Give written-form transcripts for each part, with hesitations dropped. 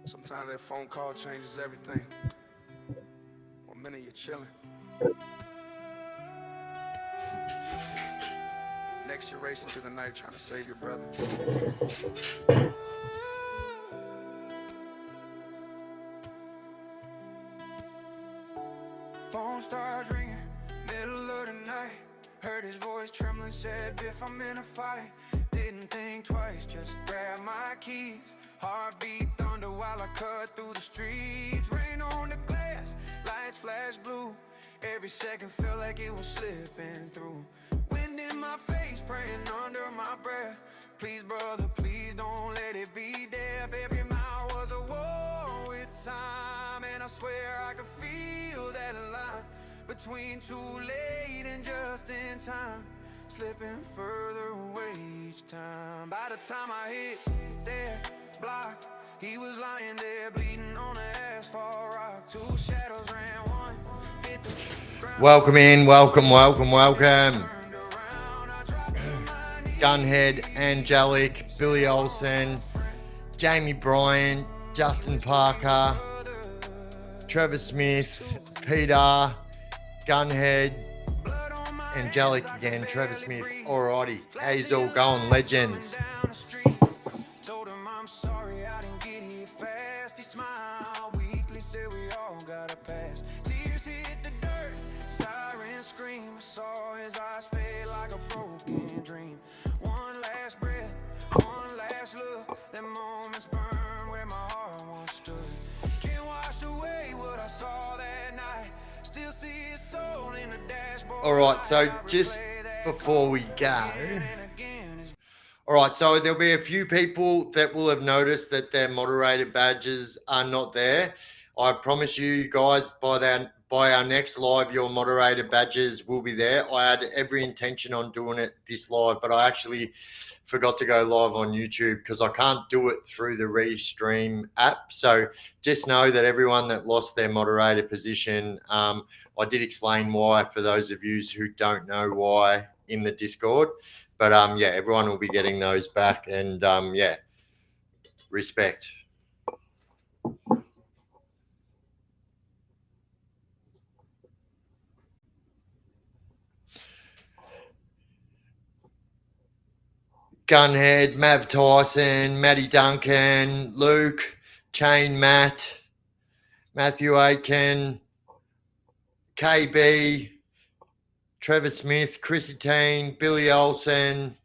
Sometimes that phone call changes everything. 1 minute you're chilling. Next you're racing through the night trying to save your brother. Phone starts ringing, middle of the night. Heard his voice trembling, said, Biff, I'm in a fight. Didn't think twice, just grabbed my keys. Heartbeat thunder while I cut through the streets. Rain on the glass, lights flash blue. Every second felt like it was slipping through. Wind in my face, praying under my breath. Please, brother, please don't let it be death. Every mile was a war with time, and I swear I could feel that line between too late and just in time, slipping further away each time. By the time I hit that block, he was lying there bleeding on the asphalt rock. Two shadows ran, one hit the ground. Welcome in, welcome. Gunhead, Angelic, Billy Olsen, Jamie Bryant, Justin Parker, Trevor Smith, Peter, Gunhead, Angelic again, Trevor Smith. Alrighty, how's all going, legends? Told him I'm sorry I didn't get here fast. He smiled weakly, said we all got a past. Tears hit the dirt, sirens scream. I saw his eyes fade like a broken dream. One last breath, one last look. That moment's burned where my heart once stood. Can't wash away what I saw that night. Still see his soul in the dashboard. Alright, so just before we go, alright, so there'll be a few people that will have noticed that their moderator badges are not there. I promise you guys, by our next live, your moderator badges will be there. I had every intention on doing it this live, but I actually forgot to go live on YouTube because I can't do it through the Restream app. So just know that everyone that lost their moderator position, I did explain why for those of you who don't know why in the Discord. But yeah, everyone will be getting those back, and yeah, respect. Gunhead, Mav Tyson, Matty Duncan, Luke, Chain Matt, Matthew Aiken, KB, Trevor Smith, Chrissy Teen, Billy Olsen.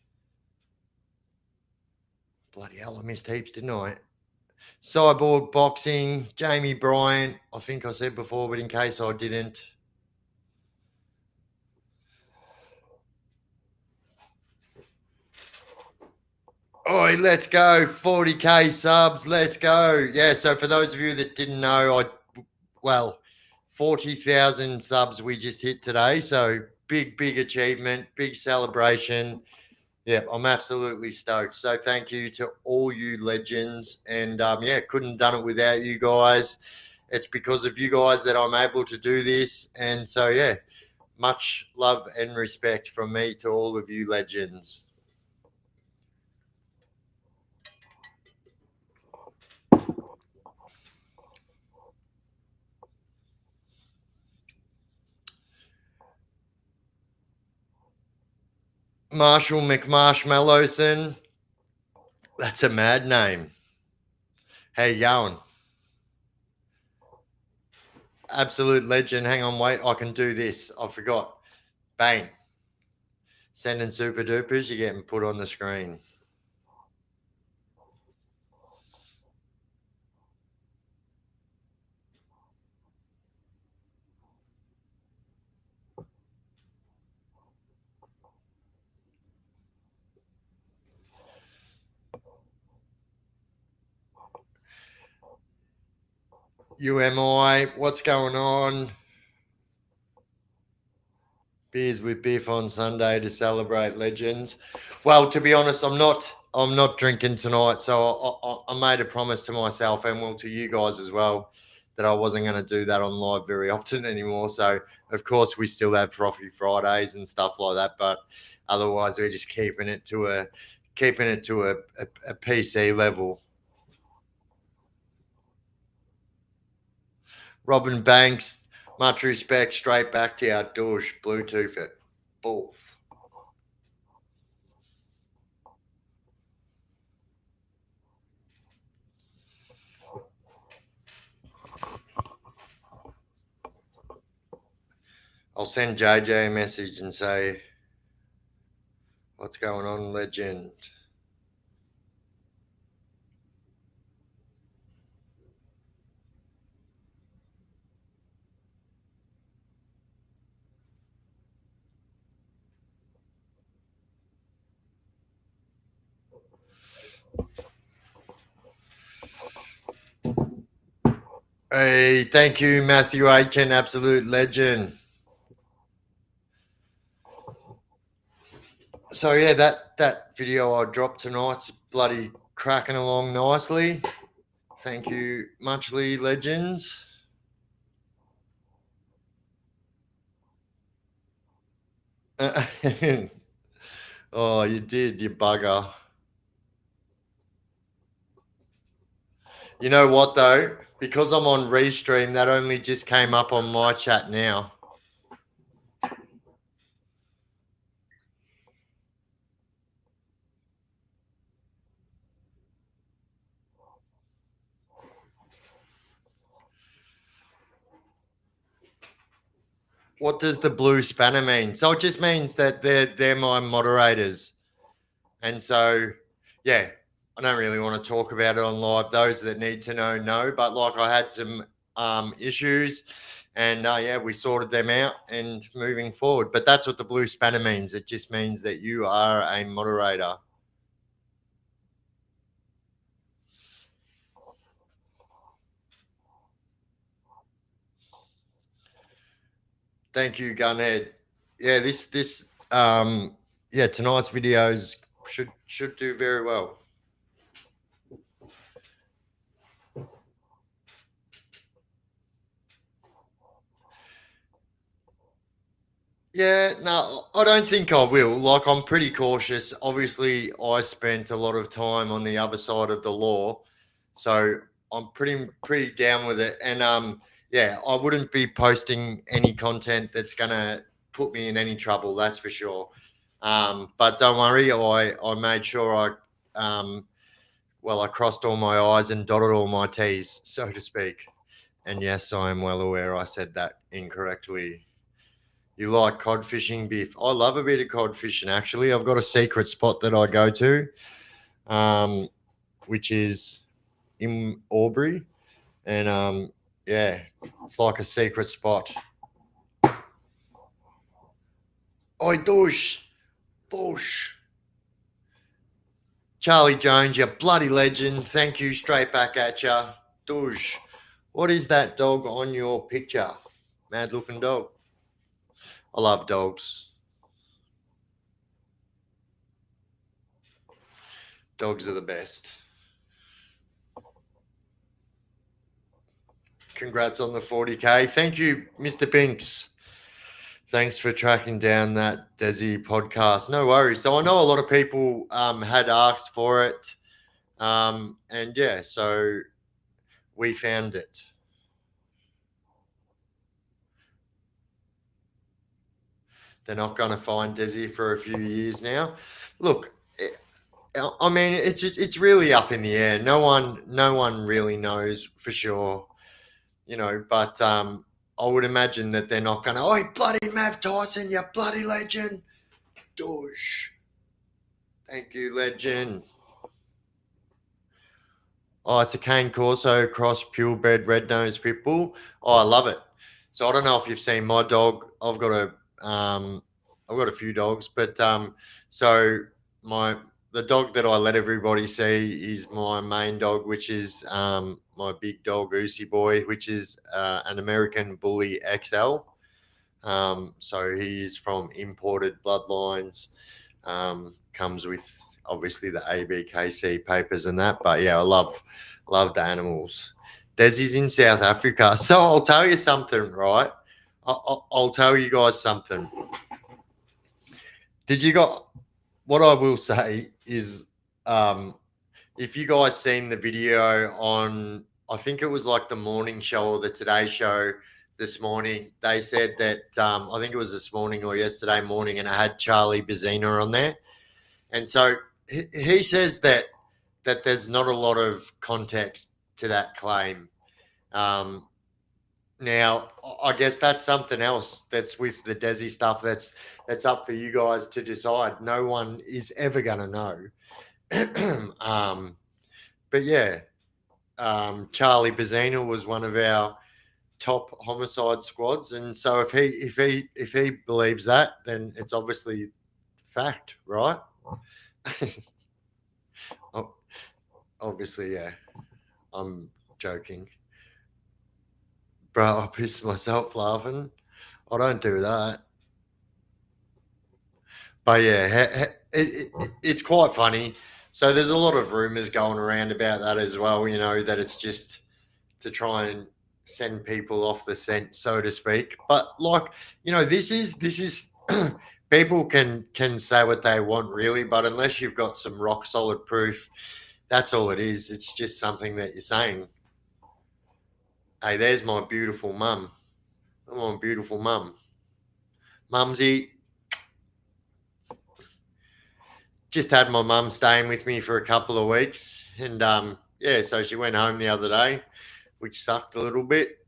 Bloody hell, I missed heaps, didn't I? Cyborg Boxing, Jamie Bryant. I think I said before, but in case I didn't. Oi, let's go. 40K subs. Let's go. Yeah, so for those of you that didn't know, 40,000 subs we just hit today. So big achievement, big celebration. Yeah, I'm absolutely stoked. So thank you to all you legends. And yeah, couldn't have done it without you guys. It's because of you guys that I'm able to do this. And so, yeah, much love and respect from me to all of you legends. Marshall McMarshmallowson. That's a mad name. How you going? Absolute legend. Hang on, wait. I can do this. I forgot. Bang. Sending super dupers. You're getting put on the screen. UMI, what's going on? Beers with Biff on Sunday to celebrate legends. Well, to be honest, I'm not drinking tonight, so I made a promise to myself and well to you guys as well that I wasn't going to do that on live very often anymore. So of course we still have Frothy Fridays and stuff like that, but otherwise we're just keeping it to a PC level. Robin Banks, much respect. Straight back to our douche. Bluetooth it. Boof. I'll send JJ a message and say, what's going on, legend? Hey, thank you, Matthew Aitken, absolute legend. So yeah, that video I dropped tonight's bloody cracking along nicely. Thank you, muchly legends. Oh, you did, you bugger. You know what though? Because I'm on Restream, that only just came up on my chat now. What does the blue spanner mean? So it just means that they're my moderators. And so yeah, I don't really want to talk about it on live. Those that need to know. But like I had some issues, and yeah, we sorted them out and moving forward. But that's what the blue spanner means. It just means that you are a moderator. Thank you, Gunhead. Yeah, this yeah, tonight's videos should do very well. Yeah, no, I don't think I will. Like, I'm pretty cautious. Obviously, I spent a lot of time on the other side of the law, so I'm pretty down with it. And yeah, I wouldn't be posting any content that's gonna put me in any trouble. That's for sure. But don't worry, I made sure I crossed all my I's and dotted all my T's, so to speak. And yes, I am well aware I said that incorrectly. You like cod fishing, Biff? I love a bit of cod fishing, actually. I've got a secret spot that I go to, which is in Albury. And yeah, it's like a secret spot. Oi, douche. Bush. Charlie Jones, you bloody legend. Thank you. Straight back at ya. Douche. What is that dog on your picture? Mad looking dog. I love dogs. Dogs are the best. Congrats on the 40K. Thank you, Mr. Binks. Thanks for tracking down that Desi podcast. No worries. So I know a lot of people had asked for it. And yeah, so we found it. They're not going to find Desi for a few years now. Look, I mean, it's really up in the air. No one really knows for sure, But I would imagine that they're not going to. Oh, bloody Mav Tyson, you bloody legend, douche. Thank you, legend. Oh, it's a cane corso cross purebred red nosed pit bull. Oh, I love it. So I don't know if you've seen my dog. I've got a few dogs, but so the dog that I let everybody see is my main dog, which is my big dog Oosie Boy, which is an American Bully XL. So he is from imported bloodlines. Comes with obviously the ABKC papers and that, but yeah, I love the animals. Desi's in South Africa, so I'll tell you something, right? I'll tell you guys something. Did you got what I will say is if you guys seen the video on I think it was like the morning show or the Today Show this morning. They said that I think it was this morning or yesterday morning, and it had Charlie Bazina on there, and so he says that there's not a lot of context to that claim. Um, Now, I guess that's something else that's with the Desi stuff. That's up for you guys to decide. No one is ever going to know. But yeah, Charlie Bazina was one of our top homicide squads, and so if he believes that, then it's obviously fact, right? Oh, obviously, yeah. I'm joking, bro. I pissed myself laughing. I don't do that. But yeah, it's quite funny. So there's a lot of rumors going around about that as well. That it's just to try and send people off the scent, so to speak. But like, this is people can say what they want really, but unless you've got some rock solid proof, that's all it is. It's just something that you're saying. Hey, there's my beautiful mum. My beautiful mum. Mumsy, just had my mum staying with me for a couple of weeks, and yeah, so she went home the other day, which sucked a little bit.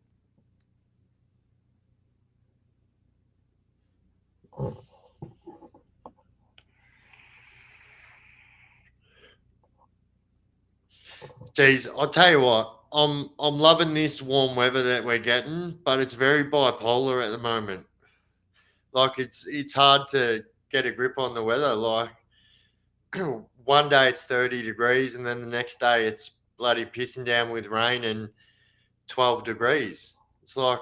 Geez, I'll tell you what, I'm loving this warm weather that we're getting, but it's very bipolar at the moment. Like it's hard to get a grip on the weather. Like one day it's 30 degrees, and then the next day it's bloody pissing down with rain and 12 degrees. It's like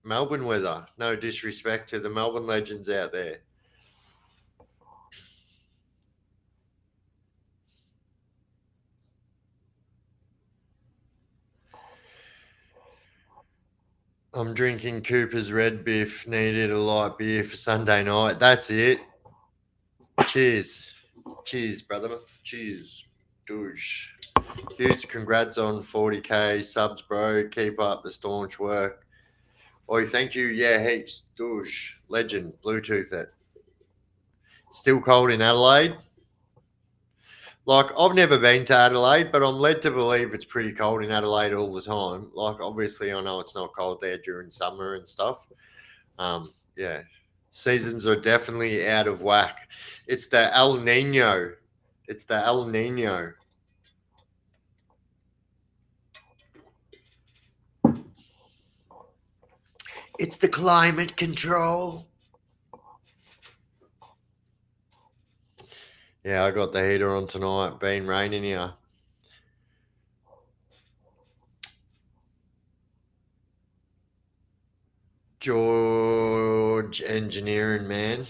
Melbourne weather. No disrespect to the Melbourne legends out there. I'm drinking Cooper's Red Biff. Needed a light beer for Sunday night. That's it. Cheers. Cheers, brother. Cheers. Douche. Huge congrats on 40K subs, bro. Keep up the staunch work. Oh, thank you. Yeah, heaps. Douche. Legend. Bluetooth it. Still cold in Adelaide. Like, I've never been to Adelaide, but I'm led to believe it's pretty cold in Adelaide all the time. Like, obviously, I know it's not cold there during summer and stuff. Yeah. Seasons are definitely out of whack. It's the El Nino. It's the El Nino. It's the climate control. Yeah, I got the heater on tonight. Been raining here. George engineering man.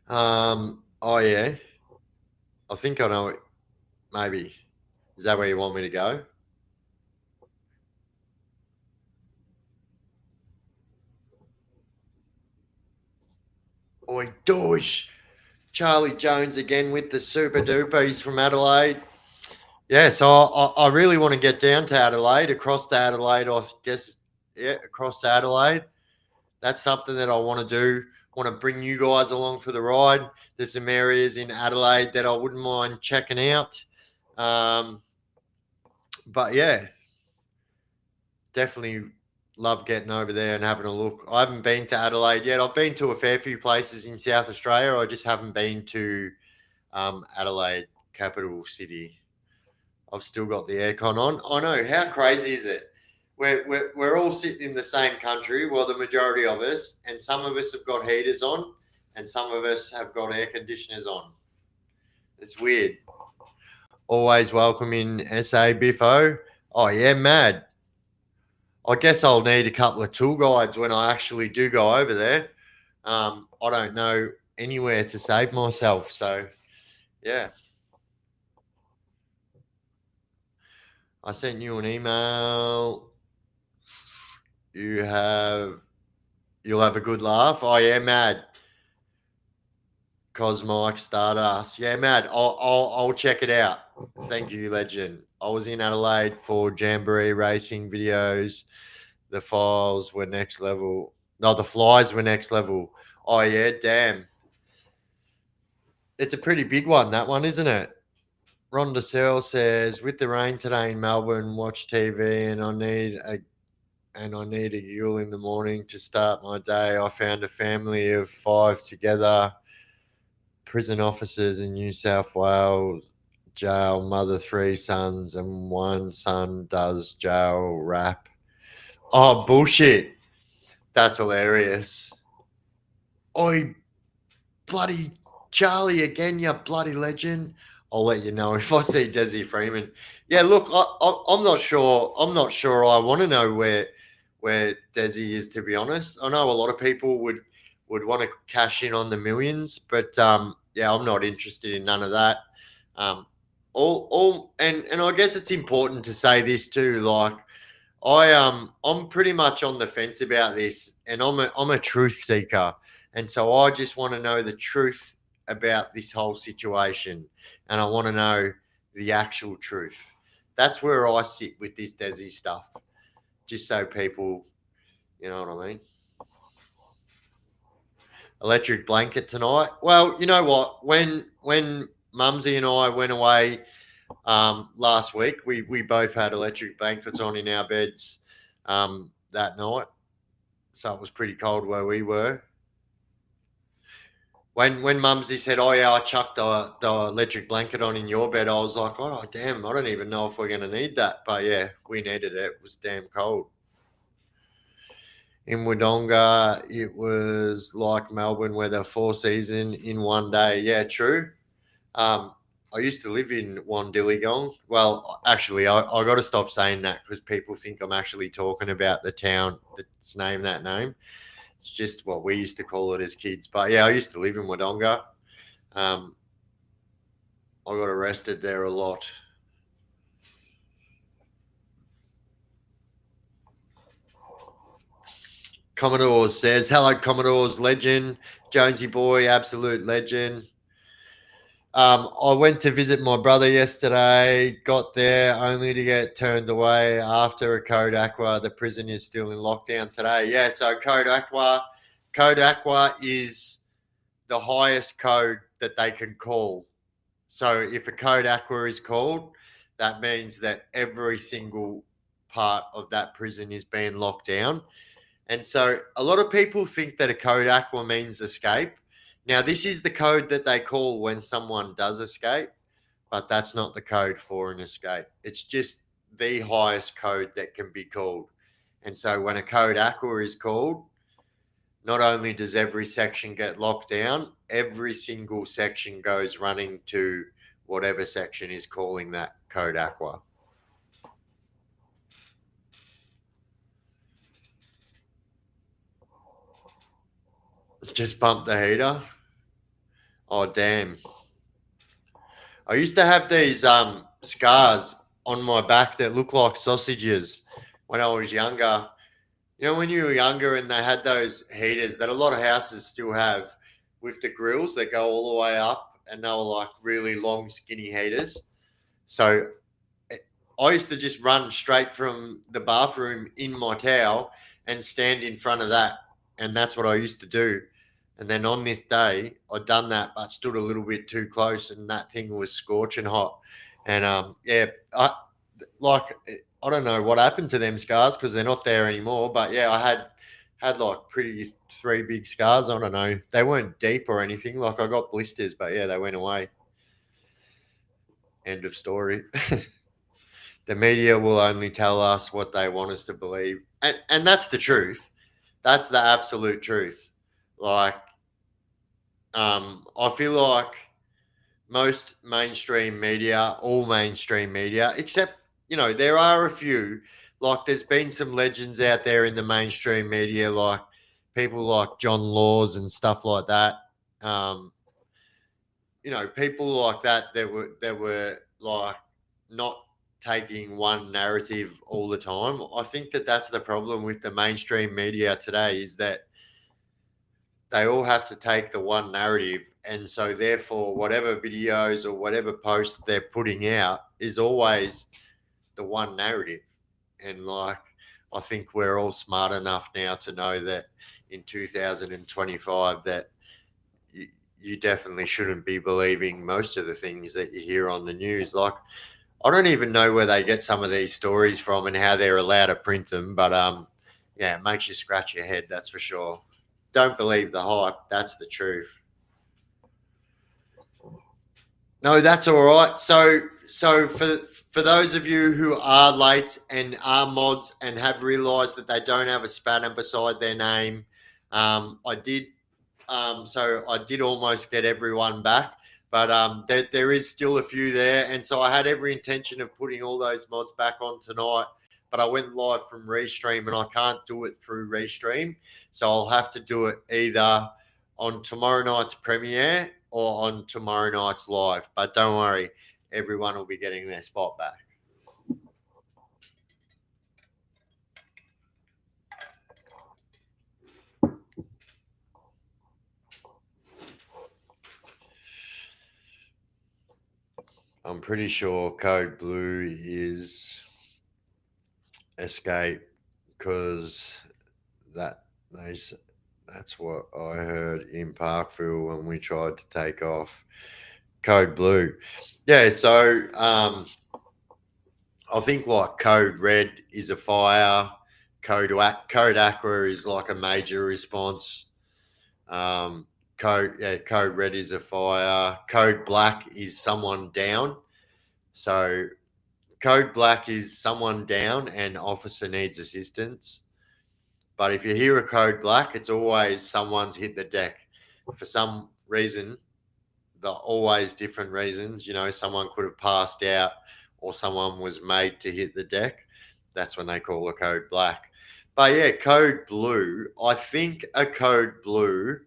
Oh yeah. I think I know it. Maybe. Is that where you want me to go? Oi, Doge. Charlie Jones again with the super duper. He's from Adelaide. Yeah, so I really want to get down to Adelaide, across to Adelaide, I guess. Yeah, across to Adelaide. That's something that I want to do. Want to bring you guys along for the ride. There's some areas in Adelaide that I wouldn't mind checking out. But yeah, definitely love getting over there and having a look. I haven't been to Adelaide yet. I've been to a fair few places in South Australia. I just haven't been to Adelaide, capital city. I've still got the aircon on. I know. How crazy is it? We're all sitting in the same country, well, the majority of us, and some of us have got heaters on, and some of us have got air conditioners on. It's weird. Always welcome in SA Biffo. Oh, yeah, mad. I guess I'll need a couple of tour guides when I actually do go over there. I don't know anywhere to save myself, so yeah. I sent you an email. You'll have a good laugh. Oh yeah, mad. Cosmike Stardust. Yeah, mad. I'll check it out. Thank you, legend. I was in Adelaide for Jamboree racing videos. The files were next level. No, the flies were next level. Oh, yeah, damn. It's a pretty big one, that one, isn't it? Rhonda Searle says, with the rain today in Melbourne, watch TV and I need a Yule in the morning to start my day. I found a family of 5 together, prison officers in New South Wales jail, mother, 3 sons, and 1 son does jail rap. Oh, bullshit. That's hilarious. Oi, bloody Charlie again, you bloody legend. I'll let you know if I see Desi Freeman. Yeah, look, I'm not sure. I'm not sure. I want to know where Desi is. To be honest, I know a lot of people would want to cash in on the millions, but yeah, I'm not interested in none of that. And I guess it's important to say this too. Like I'm pretty much on the fence about this, and I'm a truth seeker, and so I just want to know the truth about this whole situation, and I want to know the actual truth. That's where I sit with this Desi stuff, just so people, you know what I mean. Electric blanket tonight. Well, you know what? When Mumsy and I went away last week, we both had electric blankets on in our beds that night, so it was pretty cold where we were. When Mumsy said, "Oh yeah, I chucked the electric blanket on in your bed," I was like, "Oh damn, I don't even know if we're gonna need that." But yeah, we needed it. It was damn cold. In Wodonga, it was like Melbourne weather, 4 season in one day. Yeah, true. Um, I used to live in Wandilligong. Well, actually, I got to stop saying that because people think I'm actually talking about the town that's named that name. It's just what we used to call it as kids. But yeah, I used to live in Wodonga. Um, I got arrested there a lot. Commodores says, hello, Commodores legend. Jonesy boy, absolute legend. I went to visit my brother yesterday, got there only to get turned away after a Code Aqua. The prison is still in lockdown today. Yeah, so Code Aqua is the highest code that they can call. So if a Code Aqua is called, that means that every single part of that prison is being locked down. And so a lot of people think that a Code Aqua means escape. Now, this is the code that they call when someone does escape, but that's not the code for an escape. It's just the highest code that can be called. And so when a Code Aqua is called, not only does every section get locked down, every single section goes running to whatever section is calling that Code Aqua. Just pump the heater. Oh damn! I used to have these scars on my back that look like sausages when I was younger. You know, when you were younger and they had those heaters that a lot of houses still have with the grills that go all the way up, and they were like really long, skinny heaters. So I used to just run straight from the bathroom in my towel and stand in front of that. And that's what I used to do. And then on this day, I'd done that, but stood a little bit too close, and that thing was scorching hot. And yeah, like I don't know what happened to them scars because they're not there anymore. But yeah, I had like pretty 3 big scars. I don't know. They weren't deep or anything. Like I got blisters, but yeah, they went away. End of story. The media will only tell us what they want us to believe, and that's the truth. That's the absolute truth. Like, I feel like most mainstream media, all mainstream media, except there are a few. Like, there's been some legends out there in the mainstream media, like people like John Laws and stuff like that. Um, people like that were like not taking one narrative all the time. I think that that's the problem with the mainstream media today is that they all have to take the one narrative And so therefore whatever videos or whatever posts they're putting out is always the one narrative. And like, I think we're all smart enough now to know that in 2025 that you definitely shouldn't be believing most of the things that you hear on the news. Like, I don't even know where they get some of these stories from and how they're allowed to print them, but yeah, it makes you scratch your head, that's for sure. Don't believe the hype, that's the truth. No, that's all right. So for those of you who are late and are mods and have realised that they don't have a spanner beside their name, I did. So I did almost get everyone back, but there is still a few there, and so I had every intention of putting all those mods back on tonight. But I went live from Restream, and I can't do it through Restream, so I'll have to do it either on tomorrow night's premiere or on tomorrow night's live. But don't worry, everyone will be getting their spot back. I'm pretty sure code blue is escape because that's what I heard in Parkville when we tried to take off code blue. Yeah, so I think like code red is a fire, code aqua is like a major response. Code red is a fire. Code black is someone down. So code black is someone down and officer needs assistance. But if you hear a code black, it's always someone's hit the deck for some reason. They're always different reasons. You know, someone could have passed out or someone was made to hit the deck. That's when they call a code black. But yeah, code blue. I think a code blue,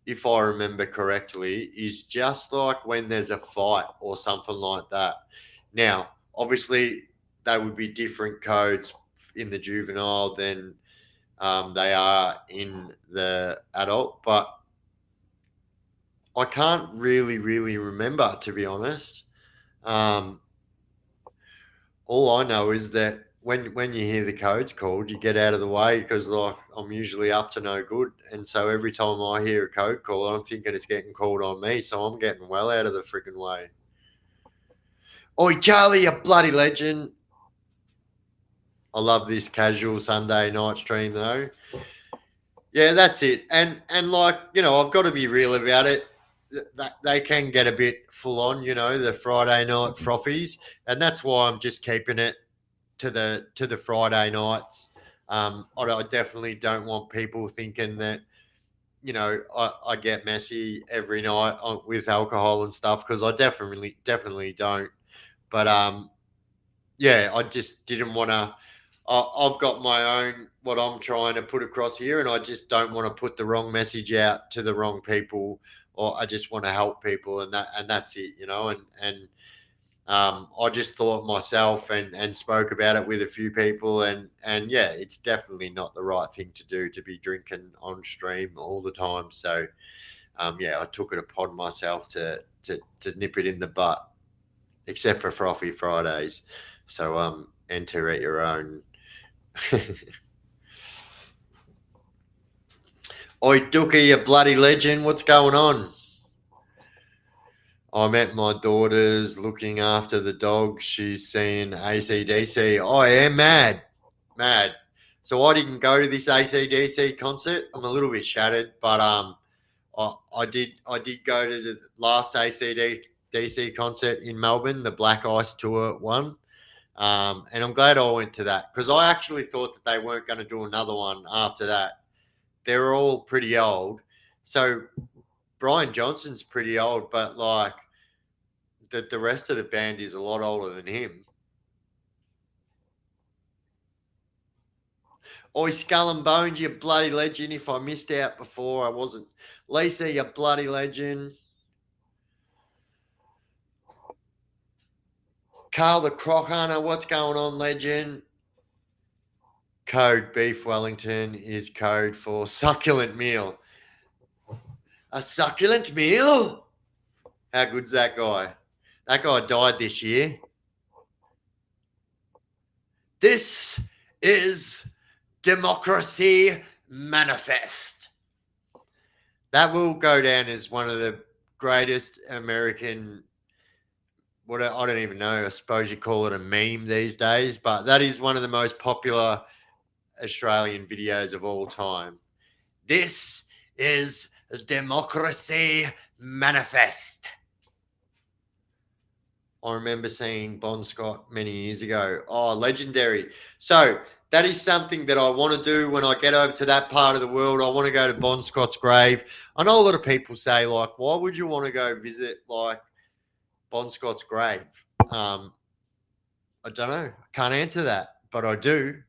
if I remember correctly, is just like when there's a fight or something like that. Now, obviously, they would be different codes in the juvenile than they are in the adult, but I can't really remember, to be honest. All I know is that when you hear the codes called, you get out of the way because like I'm usually up to no good, and so every time I hear a code call, I'm thinking it's getting called on me, so I'm getting well out of the freaking way. Oi, Charlie, you bloody legend! I love this casual Sunday night stream though. Yeah, that's it. And like, you know, I've got to be real about it. They can get a bit full on, you know, the Friday night frothies, and that's why I'm just keeping it to the Friday nights. I definitely don't want people thinking that, you know, I get messy every night with alcohol and stuff, because I definitely don't. But yeah, I just didn't want to. I've got my own what I'm trying to put across here, and I just don't want to put the wrong message out to the wrong people, or I just want to help people, and that's it, you know. And I just thought myself and spoke about it with a few people, and yeah, it's definitely not the right thing to do to be drinking on stream all the time. So yeah, I took it upon myself to nip it in the butt, except for Frothy Fridays. So enter at your own. Oi, Dookie, you bloody legend. What's going on? I'm at my daughter's looking after the dog. She's seen AC/DC. Oh, yeah, mad. So I didn't go to this AC/DC concert. I'm a little bit shattered, but I did go to the last AC/DC concert in Melbourne, the Black Ice Tour one. And I'm glad I went to that, because I actually thought that they weren't going to do another one after that. They're all pretty old. So Brian Johnson's pretty old, but like the rest of the band is a lot older than him. Oi, Skull and Bones, you bloody legend. If I missed out before, I wasn't. Lisa, you bloody legend. Carl the Croc Hunter, what's going on, legend? Code Beef Wellington is code for succulent meal. A succulent meal? How good's that guy? That guy died this year. This is Democracy Manifest. That will go down as one of the greatest American, what I don't even know, I suppose you call it a meme these days, but that is one of the most popular Australian videos of all time. This is Democracy Manifest. I remember seeing Bon Scott many years ago. Oh, legendary. So that is something that I want to do when I get over to that part of the world. I want to go to Bon Scott's grave. I know a lot of people say, like, why would you want to go visit, like, Bon Scott's grave? I don't know. I can't answer that, but I do.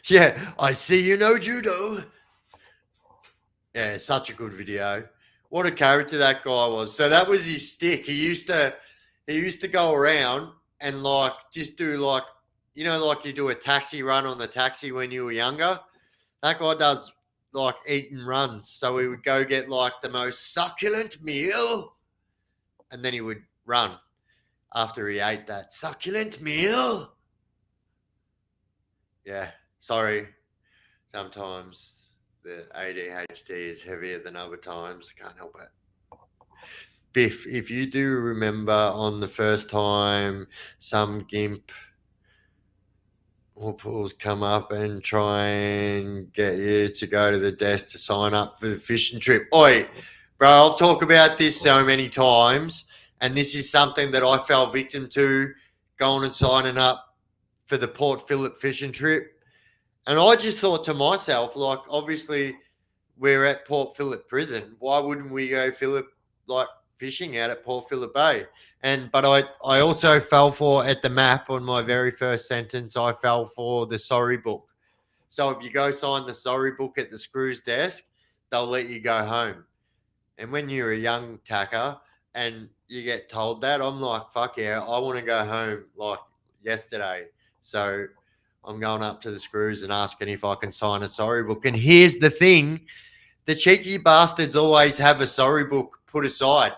Yeah, I see you know judo. Yeah, such a good video. What a character that guy was. So that was his stick. He used to go around and like just do like, you know, like you do a taxi run on the taxi when you were younger. That guy does like eating runs. So he would go get like the most succulent meal and then he would run after he ate that succulent meal. Yeah, sorry. Sometimes the ADHD is heavier than other times. I can't help it. Biff, if you do remember on the first time some gimp or pools come up and try and get you to go to the desk to sign up for the fishing trip. Oi, bro, I'll talk about this so many times, and this is something that I fell victim to going and signing up for the Port Phillip fishing trip. And I just thought to myself, like, obviously we're at Port Phillip prison. Why wouldn't we go fishing out at Port Phillip Bay? But I also fell for, at the map on my very first sentence, I fell for the sorry book. So if you go sign the sorry book at the screws desk, they'll let you go home. And when you're a young tacker and you get told that, I'm like, fuck yeah, I want to go home like yesterday. So I'm going up to the screws and asking if I can sign a sorry book. And here's the thing, the cheeky bastards always have a sorry book put aside.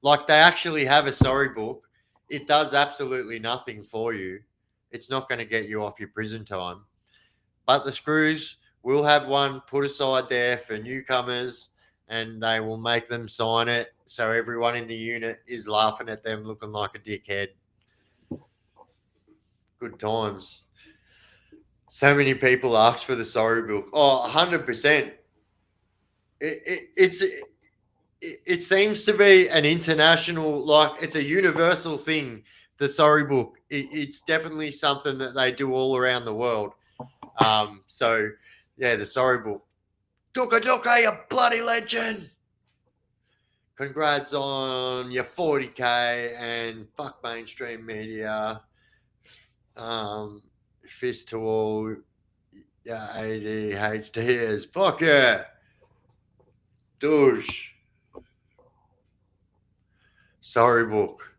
Like they actually have a sorry book. It does absolutely nothing for you. It's not going to get you off your prison time. But the screws will have one put aside there for newcomers and they will make them sign it. So everyone in the unit is laughing at them looking like a dickhead. Good times. So many people ask for the sorry book. Oh, 100%. It seems to be an international, like it's a universal thing, the sorry book. It's definitely something that they do all around the world. So, yeah, the sorry book. Duka Duka, you bloody legend. Congrats on your 40K and fuck mainstream media. Fist to all your ADHDers. Fuck yeah. Douche. Sorry book.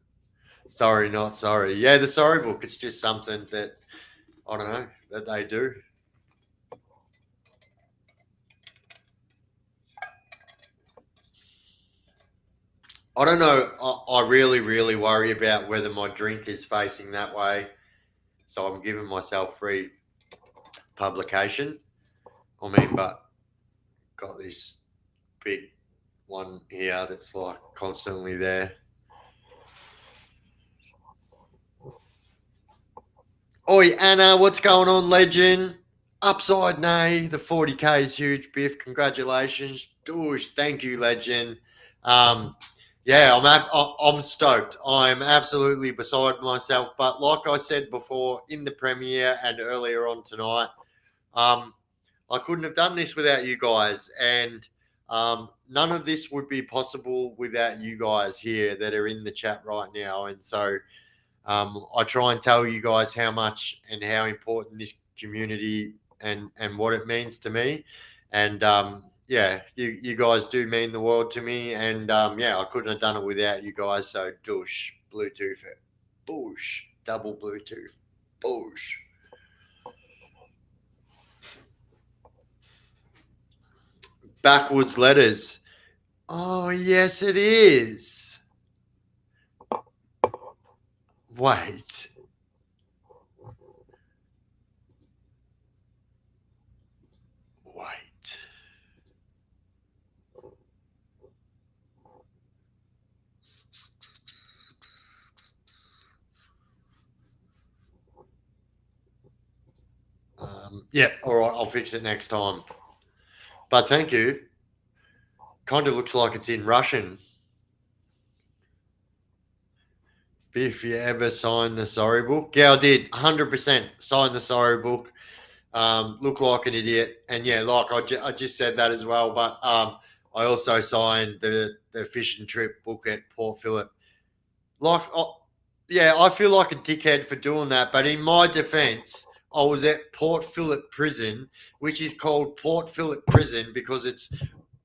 Sorry, not sorry. Yeah, the sorry book. It's just something that, I don't know, that they do. I don't know. I really, really worry about whether my drink is facing that way. So I'm giving myself free publication. But got this big one here that's like constantly there. Oi, Anna, what's going on, legend? Upside nay, the 40K is huge, Biff. Congratulations. Douche, thank you, legend. Yeah, I'm stoked. I'm absolutely beside myself. But like I said before in the premiere and earlier on tonight, I couldn't have done this without you guys. And none of this would be possible without you guys here that are in the chat right now. And so I try and tell you guys how much and how important this community and what it means to me. And yeah, you guys do mean the world to me. And yeah, I couldn't have done it without you guys. So douche, Bluetooth it. Boosh, double Bluetooth. Boosh. backwards letters. Oh, yes, it is. Wait. Wait. Yeah, all right, I'll fix it next time. But thank you. Kind of looks like it's in Russian. Biff, you ever signed the sorry book? Yeah, I did. 100% signed the sorry book. Look like an idiot. And yeah, like I just said that as well. But I also signed the fishing trip book at Port Phillip. Like, yeah, I feel like a dickhead for doing that. But in my defense, I was at Port Phillip Prison, which is called Port Phillip Prison because it's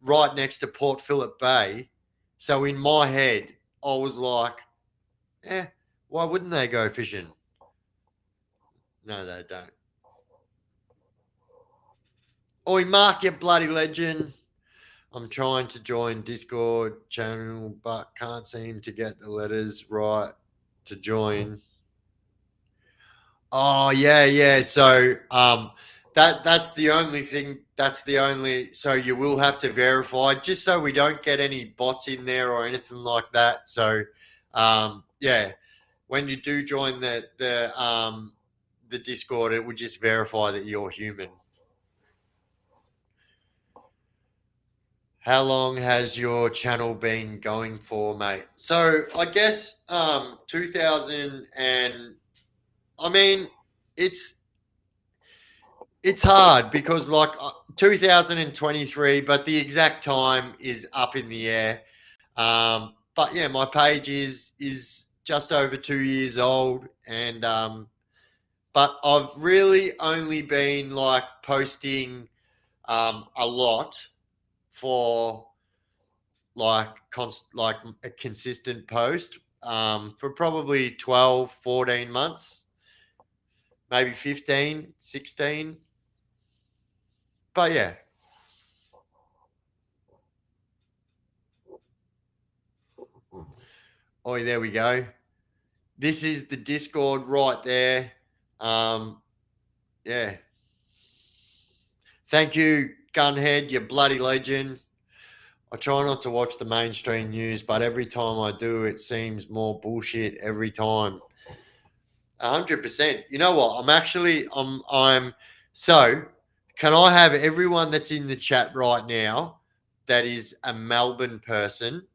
right next to Port Phillip Bay. So in my head, I was like, why wouldn't they go fishing? No, they don't. Oi, Mark, you bloody legend. I'm trying to join Discord channel, but can't seem to get the letters right to join. Oh, yeah, yeah. So that's the only thing. That's the only. So you will have to verify just so we don't get any bots in there or anything like that. So yeah, when you do join the Discord, it would just verify that you're human. How long has your channel been going for, mate? So I guess 2000 and I mean it's hard because like 2023, but the exact time is up in the air. But yeah, my page is just over 2 years old, and but I've really only been like posting a lot for like like a consistent post for probably 12, 14 months, maybe 15, 16. But yeah. Oh, there we go. This is the Discord right there. Yeah. Thank you, Gunhead, you bloody legend. I try not to watch the mainstream news, but every time I do, it seems more bullshit every time. 100%. You know what? I'm so can I have everyone that's in the chat right now that is a Melbourne person?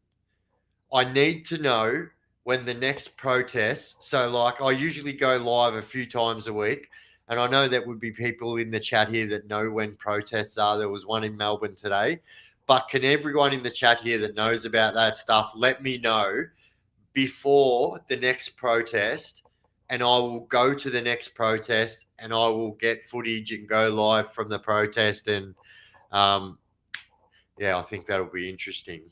I need to know when the next protest. So, like, I usually go live a few times a week, and I know there would be people in the chat here that know when protests are. There was one in Melbourne today, but can everyone in the chat here that knows about that stuff let me know before the next protest? And I will go to the next protest, and I will get footage and go live from the protest. And yeah, I think that'll be interesting.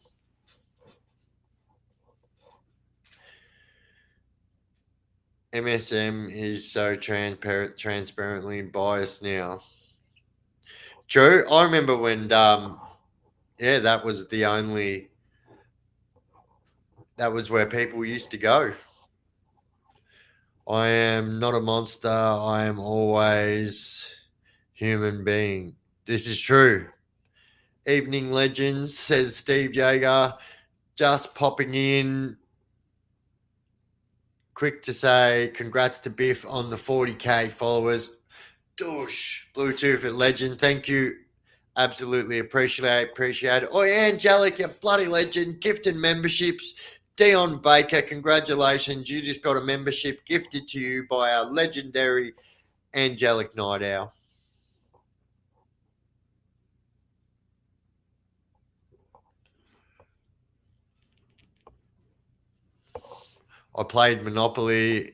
MSM is so transparently biased now. True. I remember when, yeah, that was where people used to go. I am not a monster. I am always human being. This is true. Evening Legends, says Steve Jaeger. Just popping in. Quick to say, congrats to Biff on the 40K followers. Douche, Bluetooth at Legend. Thank you. Absolutely appreciate it. Oh, Angelic, you bloody legend. Gifted memberships. Dion Baker, congratulations. You just got a membership gifted to you by our legendary Angelic Night Owl. I played Monopoly,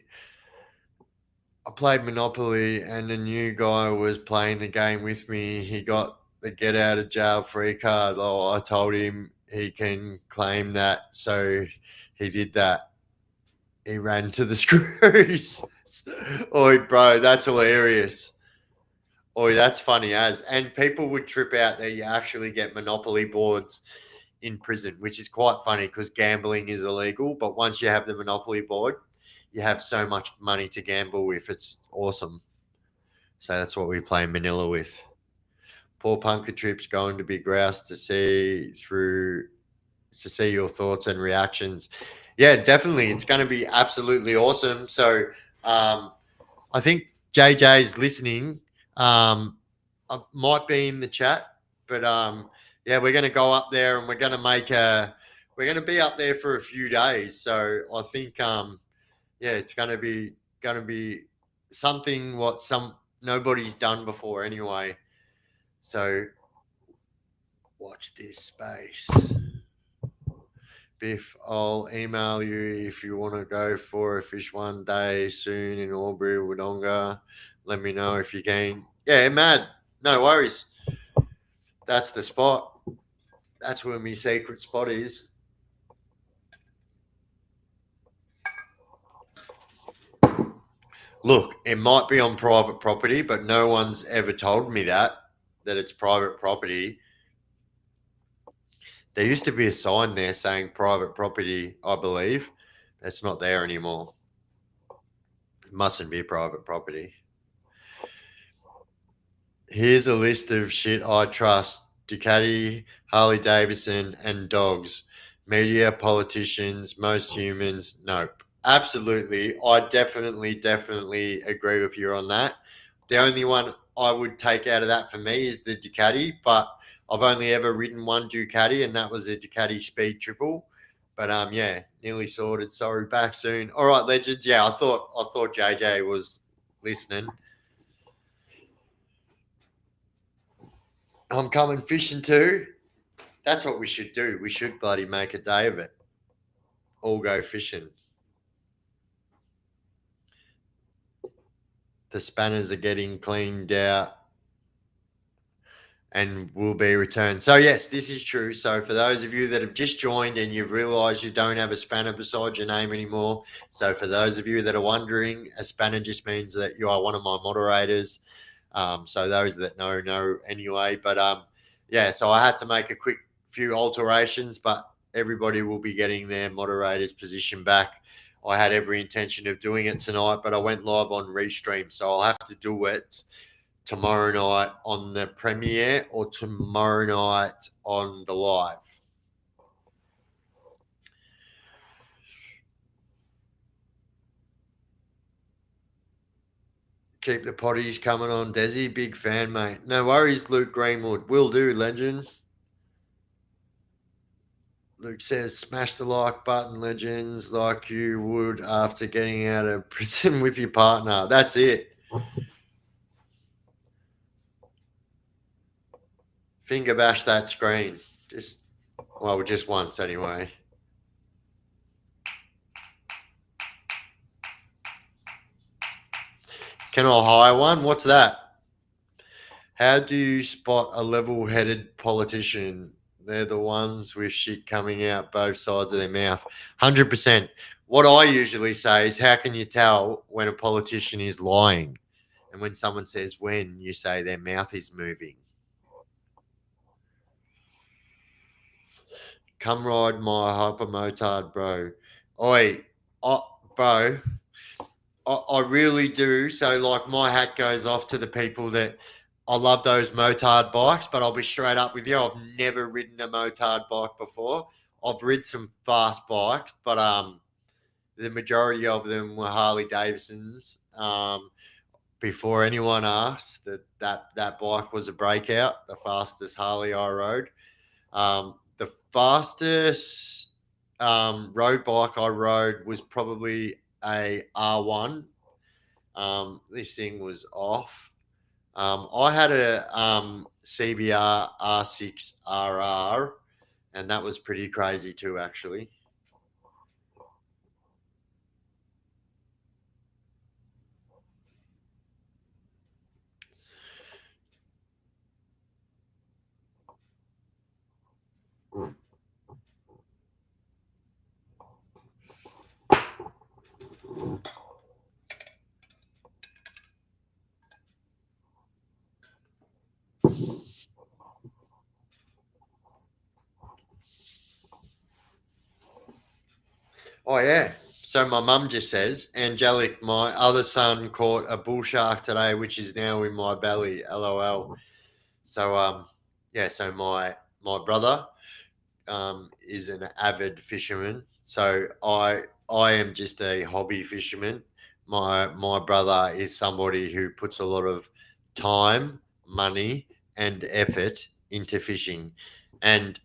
and the new guy was playing the game with me. He got the get out of jail free card. Oh, I told him he can claim that, so he did that. He ran to the screws. Oi, bro, that's hilarious. Oh, that's funny as. And people would trip out that you actually get Monopoly boards in prison, which is quite funny because gambling is illegal. But once you have the Monopoly board, you have so much money to gamble with. It's awesome. So that's what we play Manila with. Paul Punker Trip's going to be grouse to see your thoughts and reactions. Yeah, definitely. It's going to be absolutely awesome. So I think JJ's listening. I might be in the chat, but yeah, we're going to go up there and we're going to we're going to be up there for a few days. So I think yeah, it's going to be something what nobody's done before anyway. So watch this space. Biff, I'll email you if you want to go for a fish one day soon in Albury, Wodonga. Let me know if you can. Yeah, mad. No worries. That's the spot. That's where my secret spot is. Look, it might be on private property, but no one's ever told me that it's private property. There used to be a sign there saying private property, I believe. It's not there anymore. It mustn't be private property. Here's a list of shit I trust: Ducati, Harley Davidson, and dogs. Media, politicians, most humans. Nope. Absolutely. I definitely agree with you on that. The only one I would take out of that for me is the Ducati, but I've only ever ridden one Ducati, and that was a Ducati Speed Triple. But yeah, nearly sorted. Sorry, back soon. All right, legends. Yeah, I thought JJ was listening. I'm coming fishing too. That's what we should do. We should bloody make a day of it. All go fishing. The spanners are getting cleaned out and will be returned. So, yes, this is true. So, for those of you that have just joined and you've realised you don't have a spanner beside your name anymore, so for those of you that are wondering, a spanner just means that you are one of my moderators. So, those that know anyway. But, yeah, so I had to make a quick few alterations, but everybody will be getting their moderator's position back. I had every intention of doing it tonight, but I went live on Restream, so I'll have to do it tomorrow night on the premiere or tomorrow night on the live. Keep the potties coming on, Desi. Big fan, mate. No worries, Luke Greenwood. Will do, legend. Luke says, smash the like button, legends, like you would after getting out of prison with your partner. That's it. Finger bash that screen. Just once anyway. Can I hire one? What's that? How do you spot a level-headed politician? They're the ones with shit coming out both sides of their mouth. 100%. What I usually say is, how can you tell when a politician is lying? And when someone says when, you say their mouth is moving. Come ride my hyper motard, bro. Oi, bro, I really do. So, like, my hat goes off to the people that I love those motard bikes, but I'll be straight up with you. I've never ridden a motard bike before. I've ridden some fast bikes, but the majority of them were Harley Davidsons. Before anyone asked, that bike was a breakout, the fastest Harley I rode. The fastest road bike I rode was probably a R1. This thing was off. I had a CBR R6 RR, and that was pretty crazy too, actually. Oh yeah. So my mum just says, Angelic, my other son caught a bull shark today, which is now in my belly. LOL. So yeah. So my brother is an avid fisherman. So I am just a hobby fisherman. My brother is somebody who puts a lot of time, money, and effort into fishing, and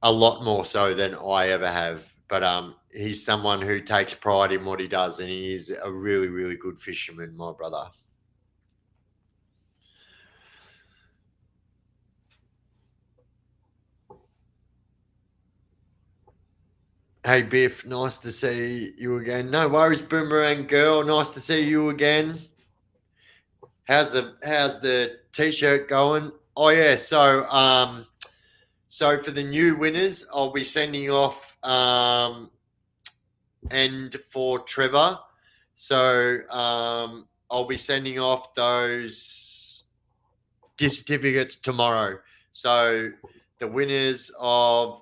a lot more so than I ever have. But he's someone who takes pride in what he does, and he is a really, really good fisherman. My brother. Hey Biff, nice to see you again. No worries, Boomerang girl. Nice to see you again. How's the t-shirt going? Oh yeah, so for the new winners, I'll be sending off and for Trevor. So I'll be sending off those gift certificates tomorrow. So the winners of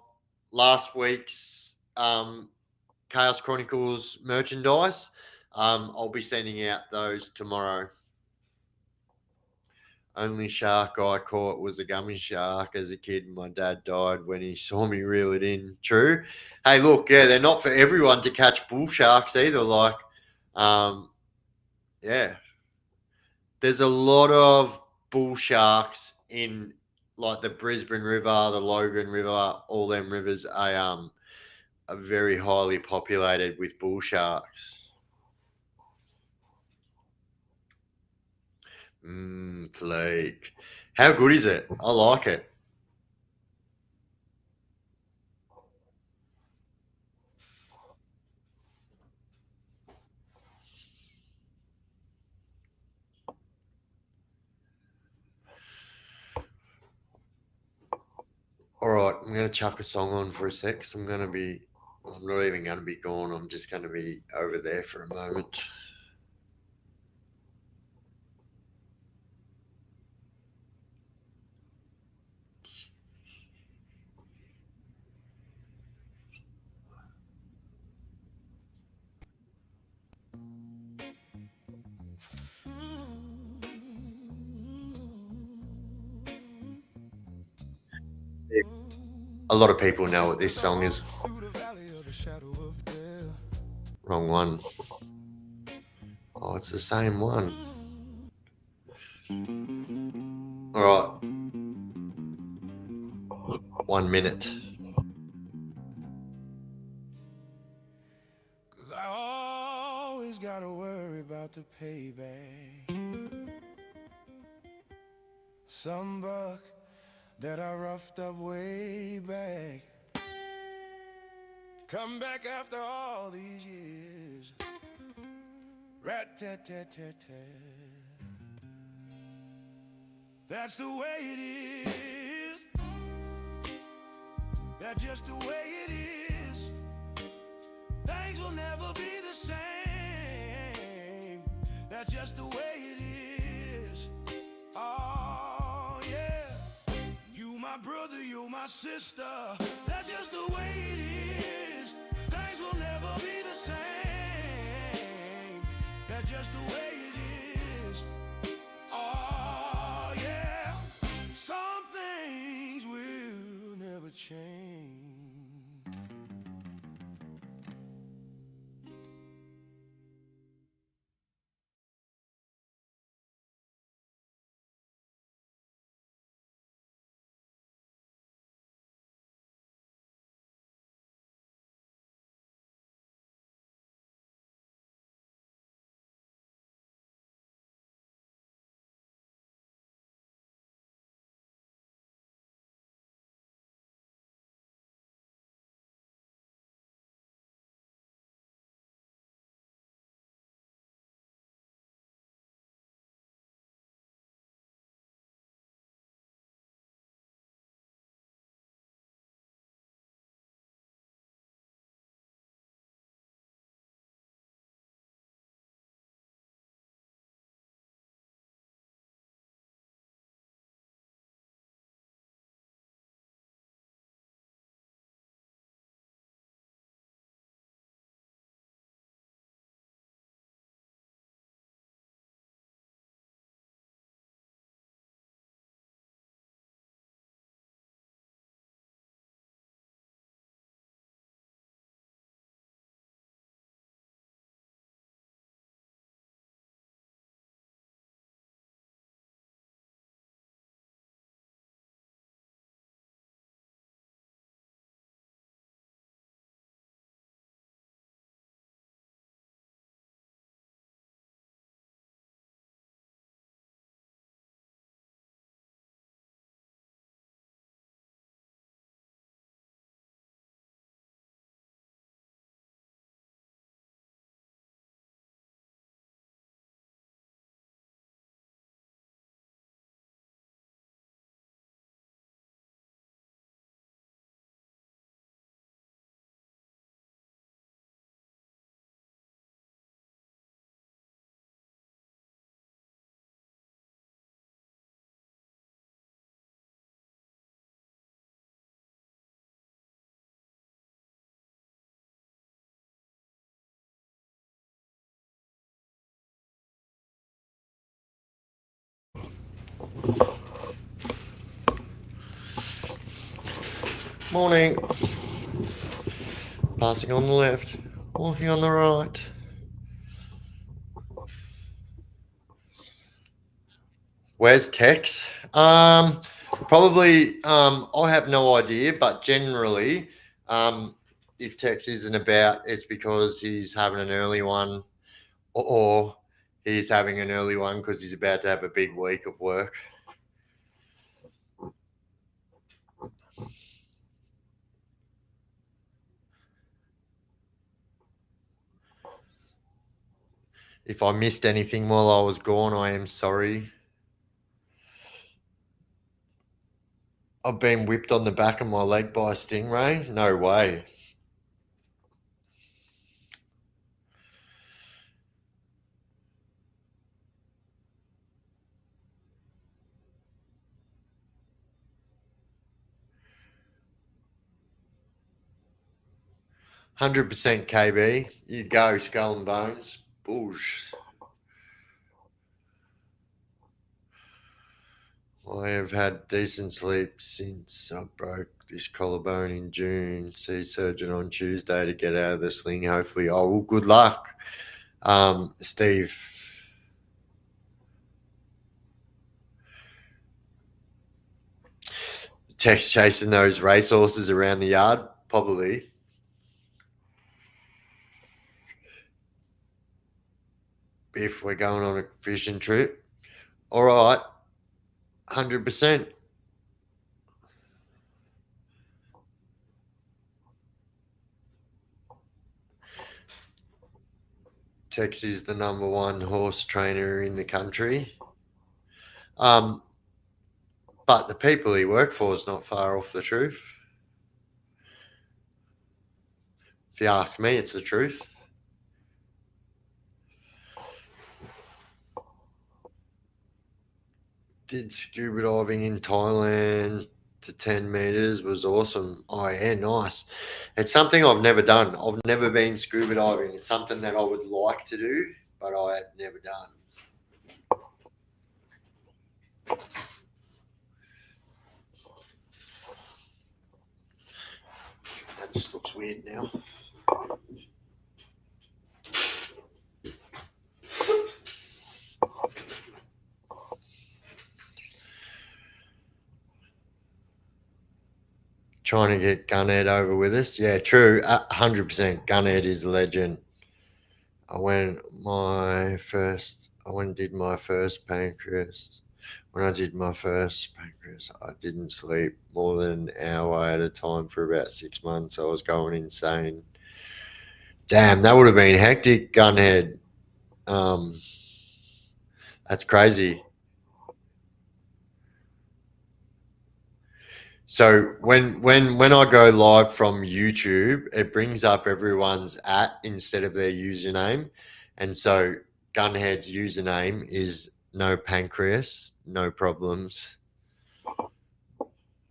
last week's Chaos Chronicles merchandise, I'll be sending out those tomorrow. Only shark I caught was a gummy shark as a kid. My dad died when he saw me reel it in. True. Hey, look, yeah, they're not for everyone to catch bull sharks either. Like, um, yeah, there's a lot of bull sharks in like the Brisbane River, the Logan River. All them rivers are very highly populated with bull sharks. Flake. How good is it? I like it. All right, I'm going to chuck a song on for a sec. 'Cause I'm not even going to be gone. I'm just going to be over there for a moment. A lot of people know what this song is. Wrong one. Oh, it's the same one. All right, 1 minute. Cause I always gotta worry about the payback. Some buck that I roughed up way back. Come back after all these years. Rat-tat-tat-tat-tat. That's the way it is. That's just the way it is. Things will never be the same. That's just the way it is. Oh yeah. You my brother, you my sister. That's just the way it is. Things will never be the same. That's just the way it is. Oh yeah. Some things will never change. Morning. Passing on the left, walking on the right. Where's Tex? Probably. I have no idea, but generally, if Tex isn't about, it's because he's having an early one, or he's having an early one because he's about to have a big week of work. If I missed anything while I was gone, I am sorry. I've been whipped on the back of my leg by a stingray? No way. %, KB. You go, Skull and Bones. Bush. I have had decent sleep since I broke this collarbone in June. See surgeon on Tuesday to get out of the sling. Hopefully, oh well, good luck, Steve. Tex chasing those racehorses around the yard, probably. Biff, we're going on a fishing trip. All right, 100%. Tex is the number one horse trainer in the country. But the people he worked for is not far off the truth. If you ask me, it's the truth. Did scuba diving in Thailand to 10 meters, was awesome. Oh, yeah, nice. It's something I've never done. I've never been scuba diving. It's something that I would like to do, but I have never done. That just looks weird now. Trying to get Gunhead over with us. Yeah, true. 100%. Gunhead is a legend. I went and did my first pancreas. When I did my first pancreas, I didn't sleep more than an hour at a time for about 6 months. I was going insane. Damn, that would have been hectic, Gunhead. That's crazy. So when I go live from YouTube, it brings up everyone's instead of their username, and so Gunhead's username is no pancreas, no problems.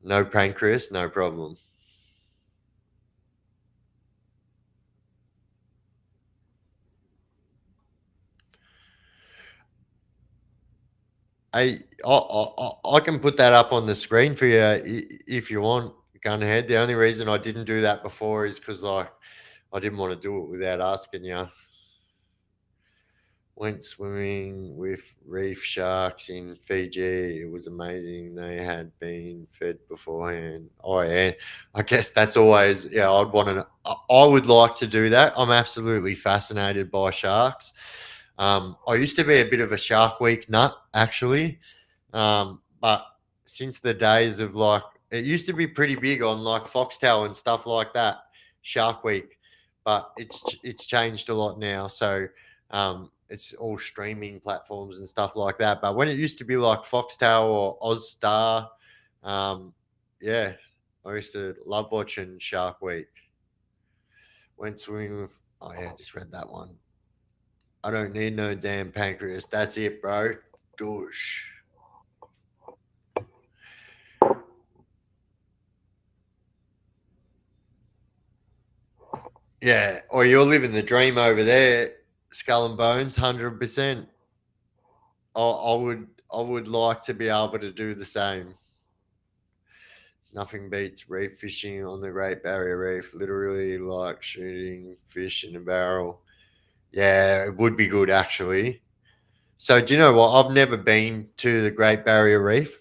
No pancreas, no problem. I can put that up on the screen for you if you want, Gunhead. The only reason I didn't do that before is because I didn't want to do it without asking you. Went swimming with reef sharks in Fiji. It was amazing. They had been fed beforehand. Oh, yeah. I guess that's always, yeah, I'd want to, I would like to do that. I'm absolutely fascinated by sharks. I used to be a bit of a Shark Week nut, actually. But since the days of it used to be pretty big on like Foxtel and stuff like that, Shark Week, but it's changed a lot now. So, it's all streaming platforms and stuff like that. But when it used to be like Foxtel or Ozstar, yeah, I used to love watching Shark Week. Went swimming with, oh yeah, I just read that one. I don't need no damn pancreas. That's it, bro. Goosh. Yeah, or you're living the dream over there, Skull and Bones, 100%. I would like to be able to do the same. Nothing beats reef fishing on the Great Barrier Reef. Literally like shooting fish in a barrel. Yeah, it would be good actually. So do you know what? I've never been to the Great Barrier Reef.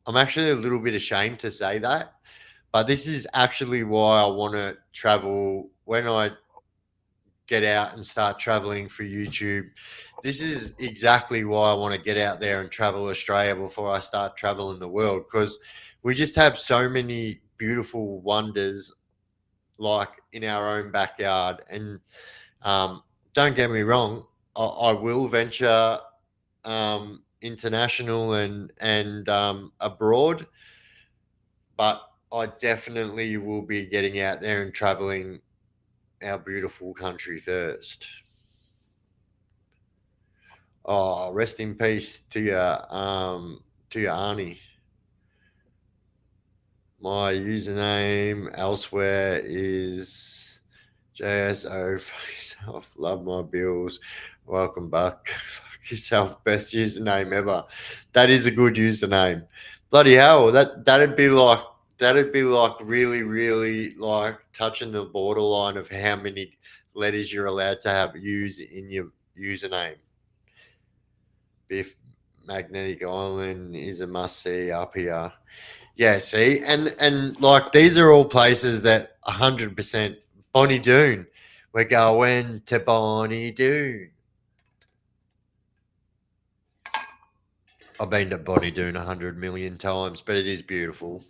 I'm actually a little bit ashamed to say that, but this is actually why I want to travel when I get out and start traveling for YouTube. This is exactly why I want to get out there and travel Australia before I start traveling the world, because we just have so many beautiful wonders like in our own backyard. And um, don't get me wrong, I will venture international and abroad, but I definitely will be getting out there and traveling our beautiful country first. Oh, rest in peace to your Arnie. My username elsewhere is JSO. Fuck yourself. Love my bills. Welcome back. Fuck yourself. Best username ever. That is a good username. Bloody hell. That'd be like really, really like touching the borderline of how many letters you're allowed to have use in your username. Biff Magnetic Island is a must see up here. Yeah, see, and like these are all places that 100% Bonnie Doon. We're going to Bonnie Doon. I've been to Bonnie Doon 100 million times, but it is beautiful.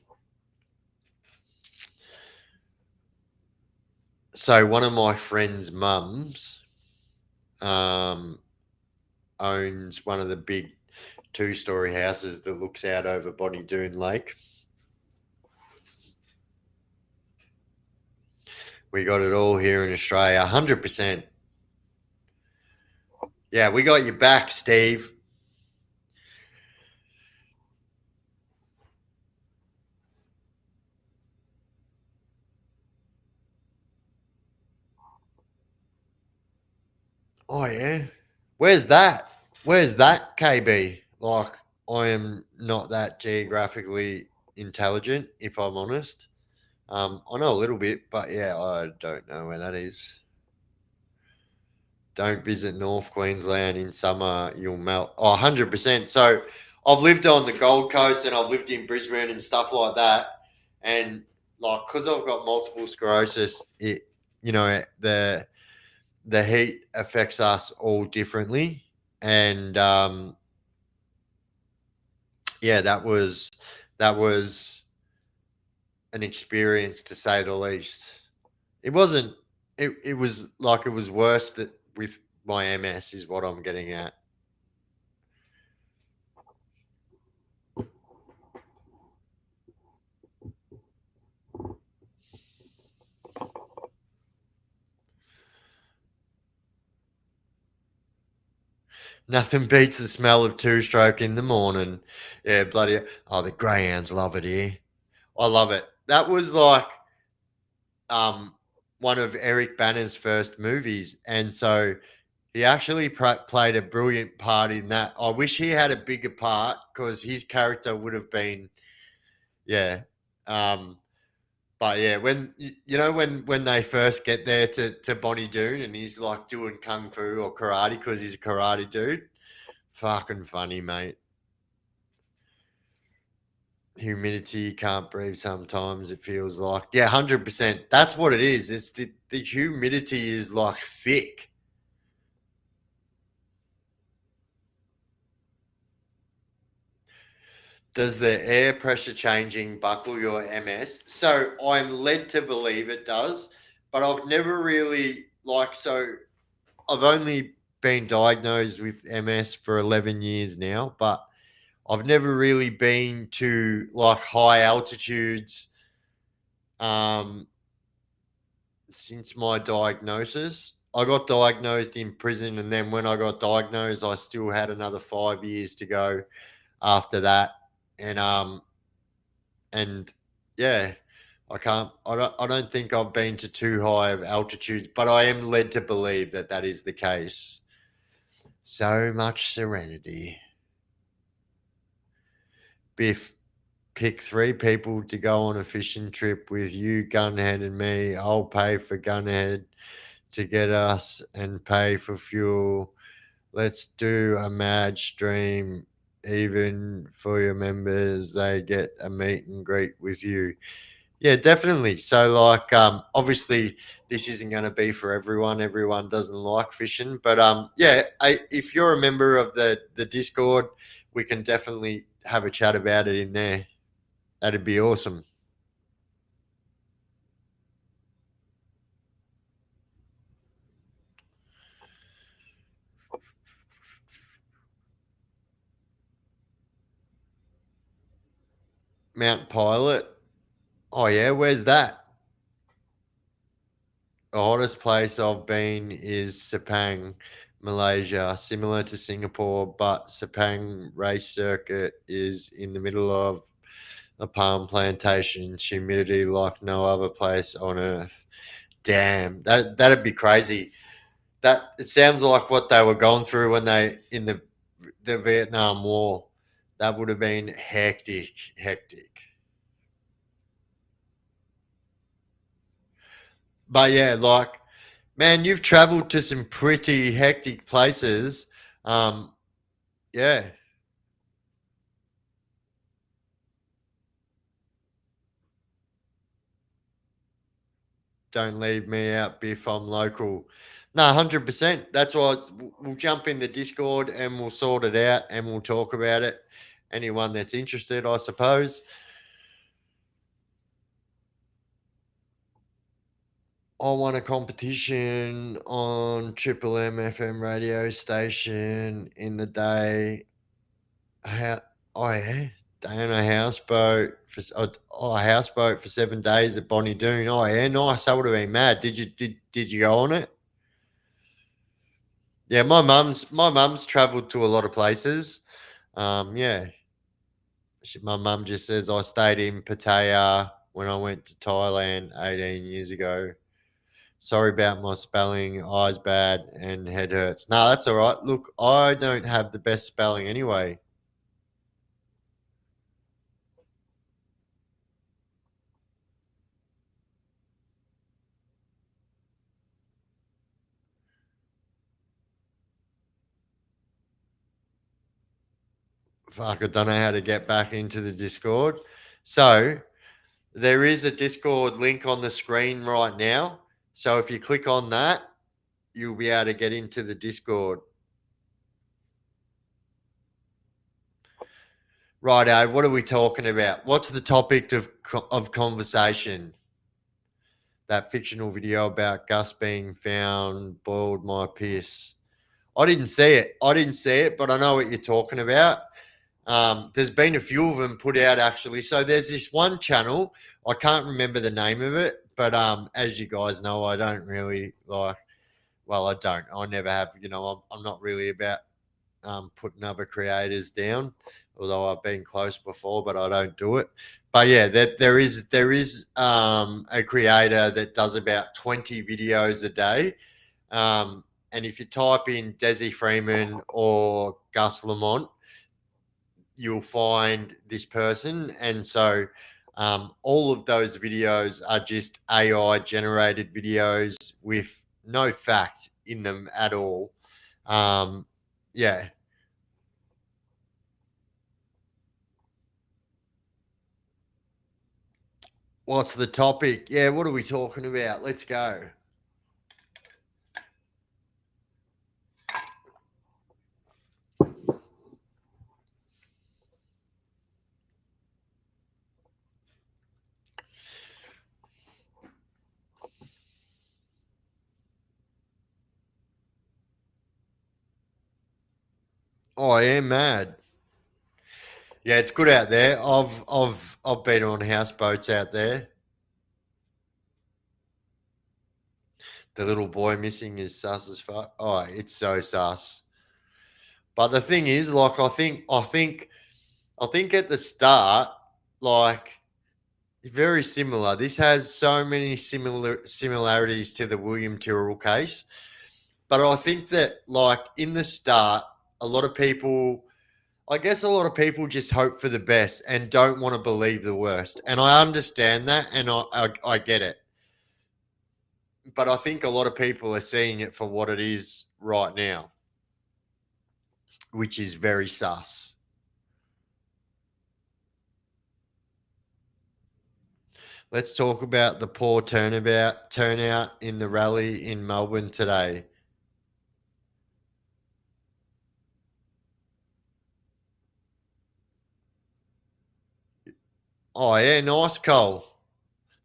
So one of my friend's mums um, owns one of the big two-story houses that looks out over Bonnie Doon Lake. We got it all here in Australia, 100%. Yeah, we got your back, Steve. Oh yeah. Where's that? Where's that, KB? Like, I am not that geographically intelligent, if I'm honest. I know a little bit, but yeah, I don't know where that is. Don't visit North Queensland in summer, you'll melt. Oh, 100%. So I've lived on the Gold Coast and I've lived in Brisbane and stuff like that. And like, because I've got multiple sclerosis, the heat affects us all differently. And yeah, that was an experience to say the least. It wasn't. It was like it was worse that with my MS is what I'm getting at. Nothing beats the smell of two stroke in the morning. Yeah, bloody. Oh, the greyhounds love it here. I love it. That was like um one of Eric Banner's first movies, and so he actually played a brilliant part in that. I wish he had a bigger part because his character would have been, yeah. Um, but yeah, when they first get there to Bonnie Doon and he's like doing kung fu or karate because he's a karate dude, fucking funny, mate. Humidity, can't breathe sometimes. It feels like, yeah, 100%. That's what it is. It's the humidity is like thick. Does the air pressure changing buckle your MS? So I'm led to believe it does, but I've never really like so I've only been diagnosed with MS for 11 years now, but I've never really been to like high altitudes um since my diagnosis. I got diagnosed in prison and then when I got diagnosed I still had another 5 years to go after that. And yeah, I don't think I've been to too high of altitudes, but I am led to believe that that is the case. So much serenity. Biff, pick 3 people to go on a fishing trip with you, Gunhead, and me. I'll pay for Gunhead to get us and pay for fuel. Let's do a mad stream. Even for your members, they get a meet and greet with you. Yeah, definitely. So, like, obviously, this isn't going to be for everyone. Everyone doesn't like fishing, but yeah, if you're a member of the Discord, we can definitely have a chat about it in there. That'd be awesome. Mount Pilot. Oh yeah, where's that? The hottest place I've been is Sepang, Malaysia, similar to Singapore, but Sepang race circuit is in the middle of a palm plantation, humidity like no other place on earth. Damn, that'd be crazy. That it sounds like what they were going through when they in the Vietnam War. That would have been hectic, hectic. But yeah, like man, you've traveled to some pretty hectic places. Um, yeah, don't leave me out, Biff. I'm local. No, 100%. That's why we'll jump in the Discord and we'll sort it out and we'll talk about it. Anyone that's interested, I suppose. I won a competition on Triple M FM radio station in the day. How? Oh yeah, day on a houseboat for a houseboat for 7 days at Bonnie Doon. Oh yeah, nice. That would have been mad. Did you go on it? Yeah, my mum's travelled to a lot of places. Yeah, my mum just says I stayed in Pattaya when I went to Thailand 18 years ago. Sorry about my spelling. Eyes bad and head hurts. No, that's all right. Look, I don't have the best spelling anyway. Fuck, I don't know how to get back into the Discord. So there is a Discord link on the screen right now. So if you click on that, you'll be able to get into the Discord. Righto, what are we talking about? What's the topic of conversation? That fictional video about Gus being found boiled my piss. I didn't see it. But I know what you're talking about. There's been a few of them put out actually. So there's this one channel. I can't remember the name of it, but as you guys know, I don't really like. Well, I don't. I never have. I'm not really about putting other creators down. Although I've been close before, but I don't do it. But yeah, there is a creator that does about 20 videos a day. And if you type in Desi Freeman or Gus Lamont, you'll find this person. And so all of those videos are just AI generated videos with no fact in them at all. Yeah. What's the topic? Yeah, what are we talking about? Let's go. Oh, I am mad. Yeah, it's good out there. I've been on houseboats out there. The little boy missing is sus as fuck. Oh, it's so sus. But the thing is, like, I think at the start, like, very similar. This has so many similarities to the William Tyrrell case. But I think that, like, in the start, a lot of people I guess a lot of people just hope for the best and don't want to believe the worst. And I understand that, and I get it. But I think a lot of people are seeing it for what it is right now, which is very sus. Let's talk about the poor turnout in the rally in Melbourne today. Oh yeah, nice, Cole.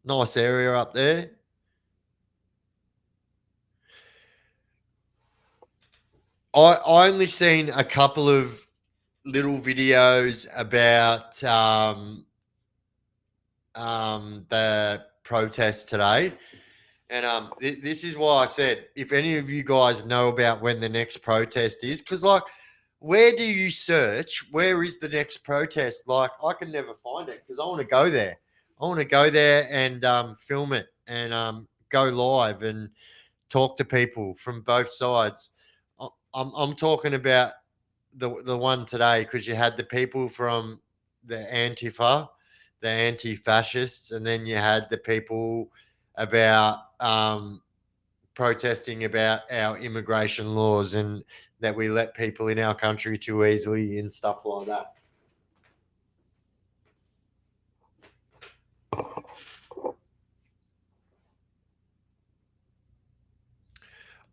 Nice area up there. I only seen a couple of little videos about the protest today. And this is why I said, if any of you guys know about when the next protest is, because like, where do you search? Where is the next protest? Like, I can never find it because I want to go there. I want to go there and film it and go live and talk to people from both sides. I'm talking about the one today because you had the people from the Antifa, the anti-fascists, and then you had the people about protesting about our immigration laws and that we let people in our country too easily and stuff like that.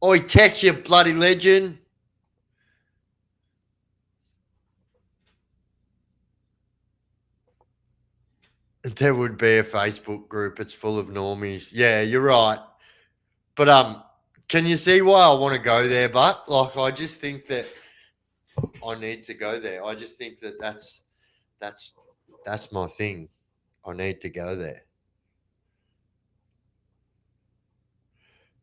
Oi, Tex, you bloody legend. There would be a Facebook group. It's full of normies. Yeah, you're right. But can you see why I want to go there? But like, I just think that I need to go there. I just think that that's that's my thing. I need to go there.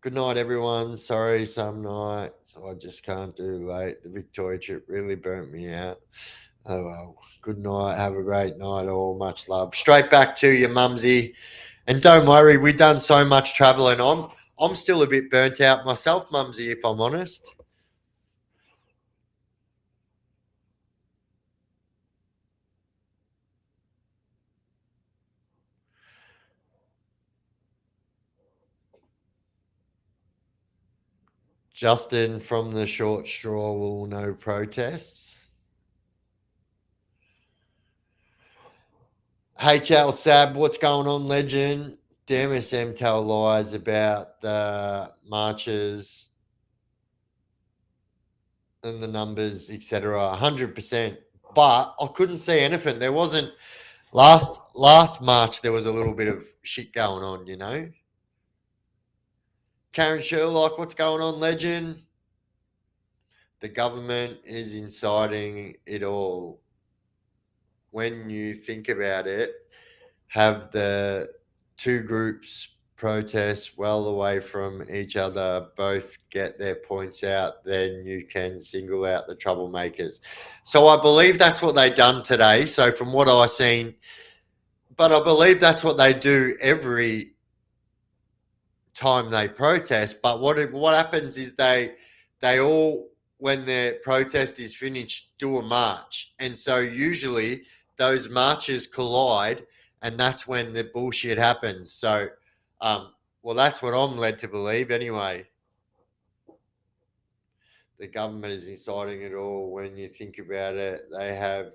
Good night, everyone. Sorry, some nights I just can't do late. The Victoria trip really burnt me out. Oh well. Good night. Have a great night, all. Much love. Straight back to you, Mumsy. And don't worry, we've done so much travelling. I'm still a bit burnt out myself, Mumsy, if I'm honest. Justin from the short straw will no protests. HL Sab, what's going on, legend? The MSM tell lies about the marches and the numbers, etc. 100%. But I couldn't see anything. There wasn't last March. There was a little bit of shit going on, you know. Karen Sherlock, what's going on, legend? The government is inciting it all. When you think about it, have the two groups protest well away from each other, both get their points out, then you can single out the troublemakers. So I believe that's what they done today. So from what I seen, but I believe that's what they do every time they protest. But what happens is they all, when their protest is finished, do a march, and so usually those marches collide, and that's when the bullshit happens. So, well, that's what I'm led to believe anyway. The government is inciting it all. When you think about it, they have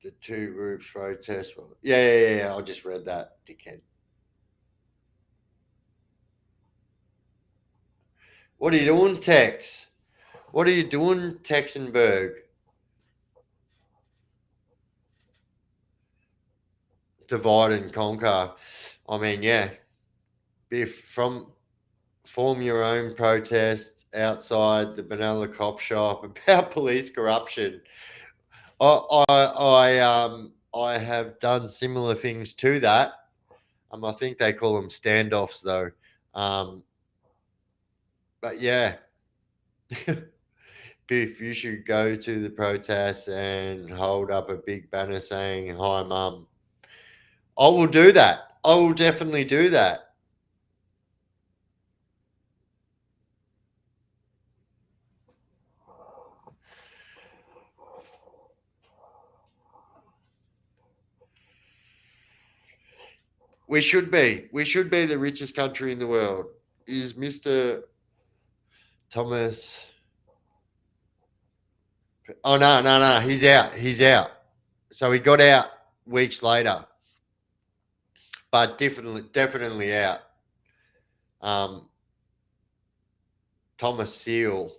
the two groups protest. Well, yeah. I just read that, dickhead. What are you doing, Tex? What are you doing, Texenberg? Divide and conquer. I mean, yeah. Biff, from form your own protest outside the Benalla Cop Shop about police corruption. I have done similar things to that. I think they call them standoffs though. But yeah, Biff, you should go to the protest and hold up a big banner saying "Hi, Mum." I will do that. I will definitely do that. We should be. We should be the richest country in the world. Is Mr. Thomas? Oh no. He's out. He's out. So he got out weeks later, but definitely out. Thomas Sewell.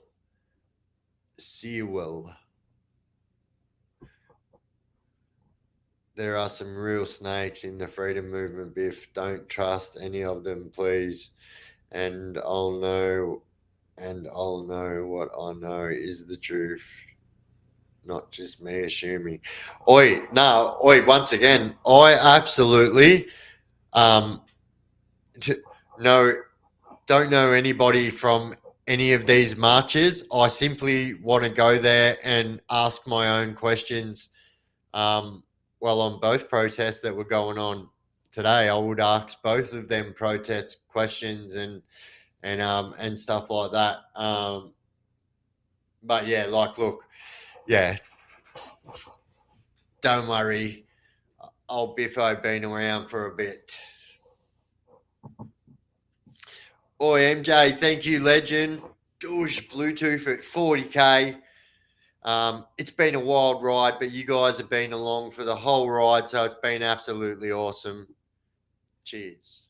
There are some real snakes in the freedom movement, Biff. Don't trust any of them, please. And I'll know what I know is the truth. Not just me assuming. Once again, I absolutely no don't know anybody from any of these marches. I simply want to go there and ask my own questions. On both protests that were going on today, I would ask both of them protest questions and stuff like that. But yeah, look, yeah, don't worry. Old Biffo been around for a bit. Oi, MJ, thank you, legend. Doosh, Bluetooth at 40K. It's been a wild ride, but you guys have been along for the whole ride, so it's been absolutely awesome. Cheers.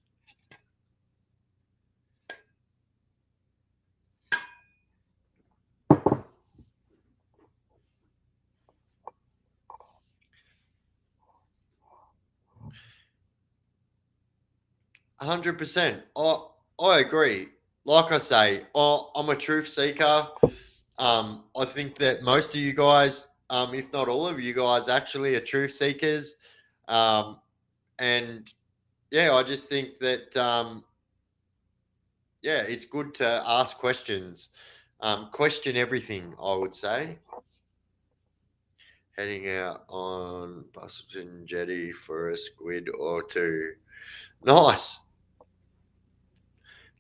%. I agree. Like I say, I'm a truth seeker. I think that most of you guys, if not all of you guys, actually are truth seekers. And yeah, I just think that it's good to ask questions. Question everything, I would say. Heading out on Bustleton Jetty for a squid or two. Nice.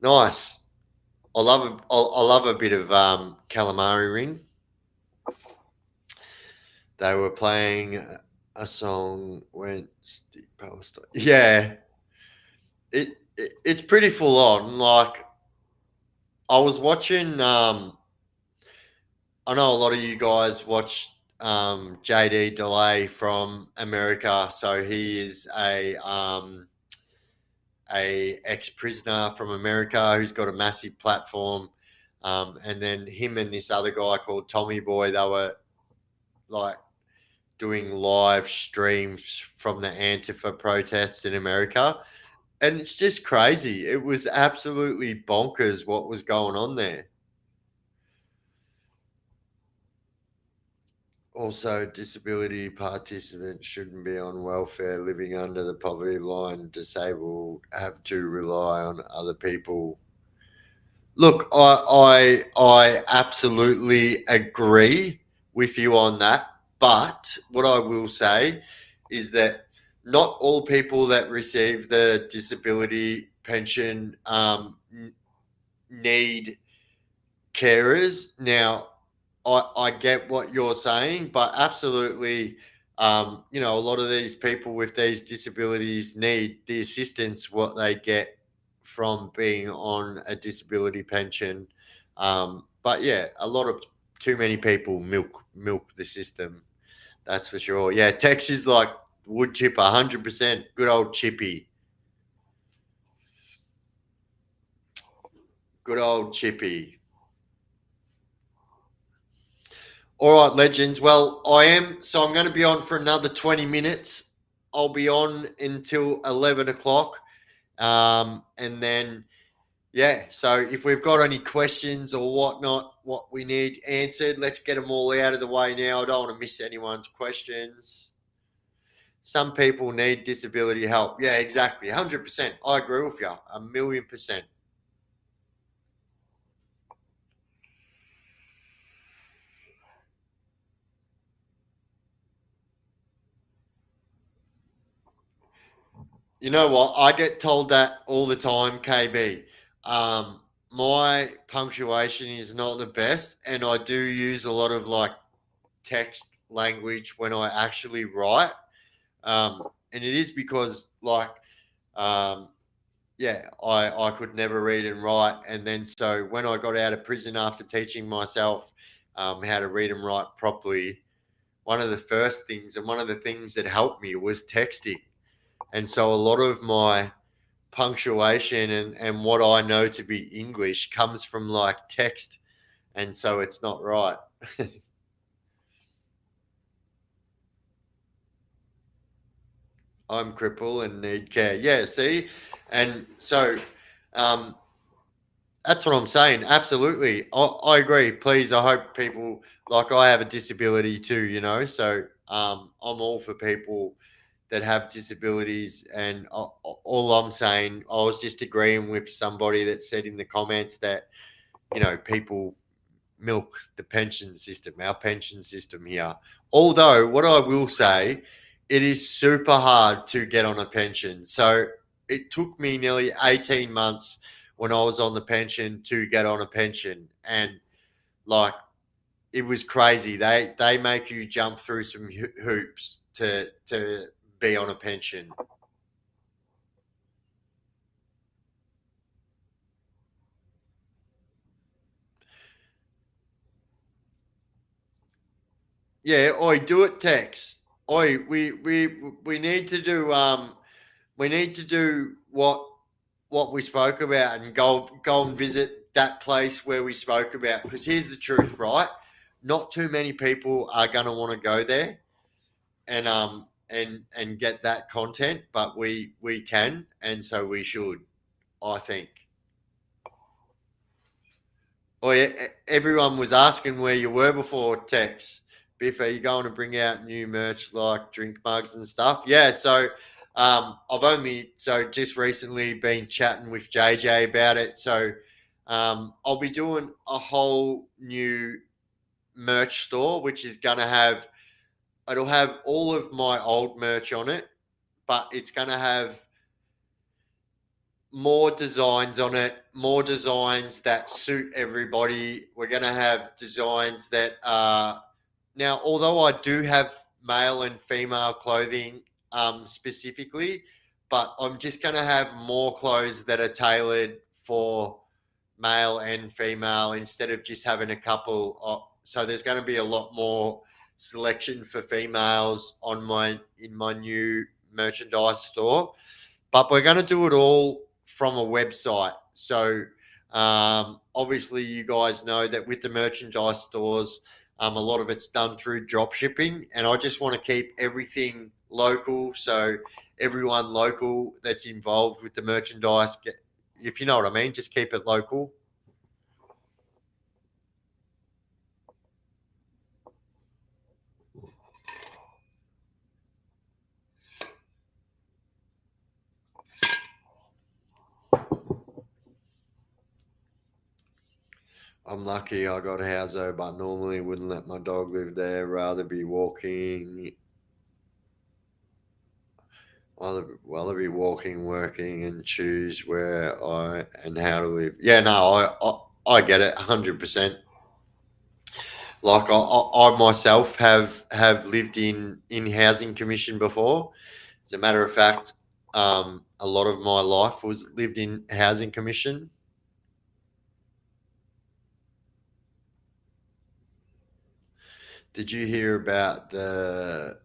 I love a bit of calamari ring. They were playing a song when Palestine. Yeah, it's pretty full on. Like I was watching. I know a lot of you guys watch JD Delay from America. So he is a ex-prisoner from America who's got a massive platform. And then him and this other guy called Tommy Boy, they were like doing live streams from the Antifa protests in America. And it's just crazy. It was absolutely bonkers what was going on there. Also, disability participants shouldn't be on welfare, living under the poverty line. Disabled have to rely on other people. Look, I absolutely agree with you on that. But what I will say is that not all people that receive the disability pension need carers. Now, I get what you're saying, but absolutely, a lot of these people with these disabilities need the assistance what they get from being on a disability pension. But yeah, too many people milk the system. That's for sure. Yeah, Tex is like wood chipper, 100%. Good old Chippy. Good old Chippy. All right, legends. Well, I'm going to be on for another 20 minutes. I'll be on until 11 o'clock. And then, so if we've got any questions or whatnot, what we need answered, let's get them all out of the way now. I don't want to miss anyone's questions. Some people need disability help. Yeah, exactly. 100%. I agree with you. 1,000,000%. You know what? I get told that all the time, KB. My punctuation is not the best, and I do use a lot of like text language when I actually write. And it is because yeah, I could never read and write. And then so when I got out of prison after teaching myself how to read and write properly, one of the first things and one of the things that helped me was texting. And so a lot of my punctuation and what I know to be English comes from like text. And so it's not right. I'm crippled and need care. Yeah, see? And so um, that's what I'm saying. Absolutely. I agree. Please, I hope people, like I have a disability too, so I'm all for people that have disabilities. And all I'm saying, I was just agreeing with somebody that said in the comments that, people milk the pension system, our pension system here. Although, what I will say, it is super hard to get on a pension. So it took me nearly 18 months when I was on the pension to get on a pension. And like, it was crazy. They make you jump through some hoops to be on a pension. Yeah, oi, do it, Tex. Oi, we need to do we need to do what we spoke about and go and visit that place where we spoke about, because here's the truth, right? Not too many people are going to want to go there and get that content, but we can, and so we should, I think. Oh yeah, everyone was asking where you were before, Tex. Biff, are you going to bring out new merch like drink mugs and stuff? Yeah, so I've only just recently been chatting with JJ about it. So I'll be doing a whole new merch store, which is gonna have it'll have all of my old merch on it, but it's gonna have more designs on it, more designs that suit everybody. We're going to have designs that are now, although I do have male and female clothing specifically, but I'm just going to have more clothes that are tailored for male and female instead of just having a couple. So there's going to be a lot more selection for females on in my new merchandise store, but we're going to do it all from a website. So obviously, you guys know that with the merchandise stores, a lot of it's done through drop shipping, and I just want to keep everything local. So everyone local that's involved with the merchandise, if you know what I mean, just keep it local. I'm lucky I got a house though, but normally wouldn't let my dog live there. Rather be walking. Rather be walking, working, and choose where I and how to live. Yeah, no, I get it, 100%. Like I myself have lived in housing commission before. As a matter of fact, a lot of my life was lived in housing commission. Did you hear about the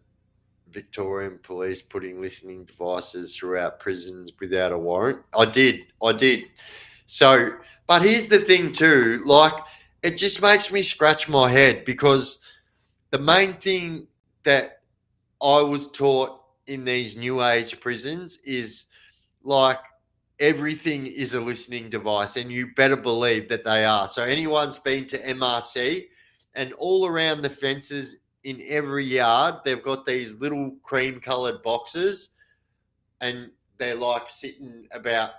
Victorian police putting listening devices throughout prisons without a warrant? I did. I did. So, but here's the thing too, like it just makes me scratch my head because the main thing that I was taught in these new age prisons is like everything is a listening device, and you better believe that they are. So anyone's been to MRC, and all around the fences in every yard, they've got these little cream colored boxes, and they're like sitting about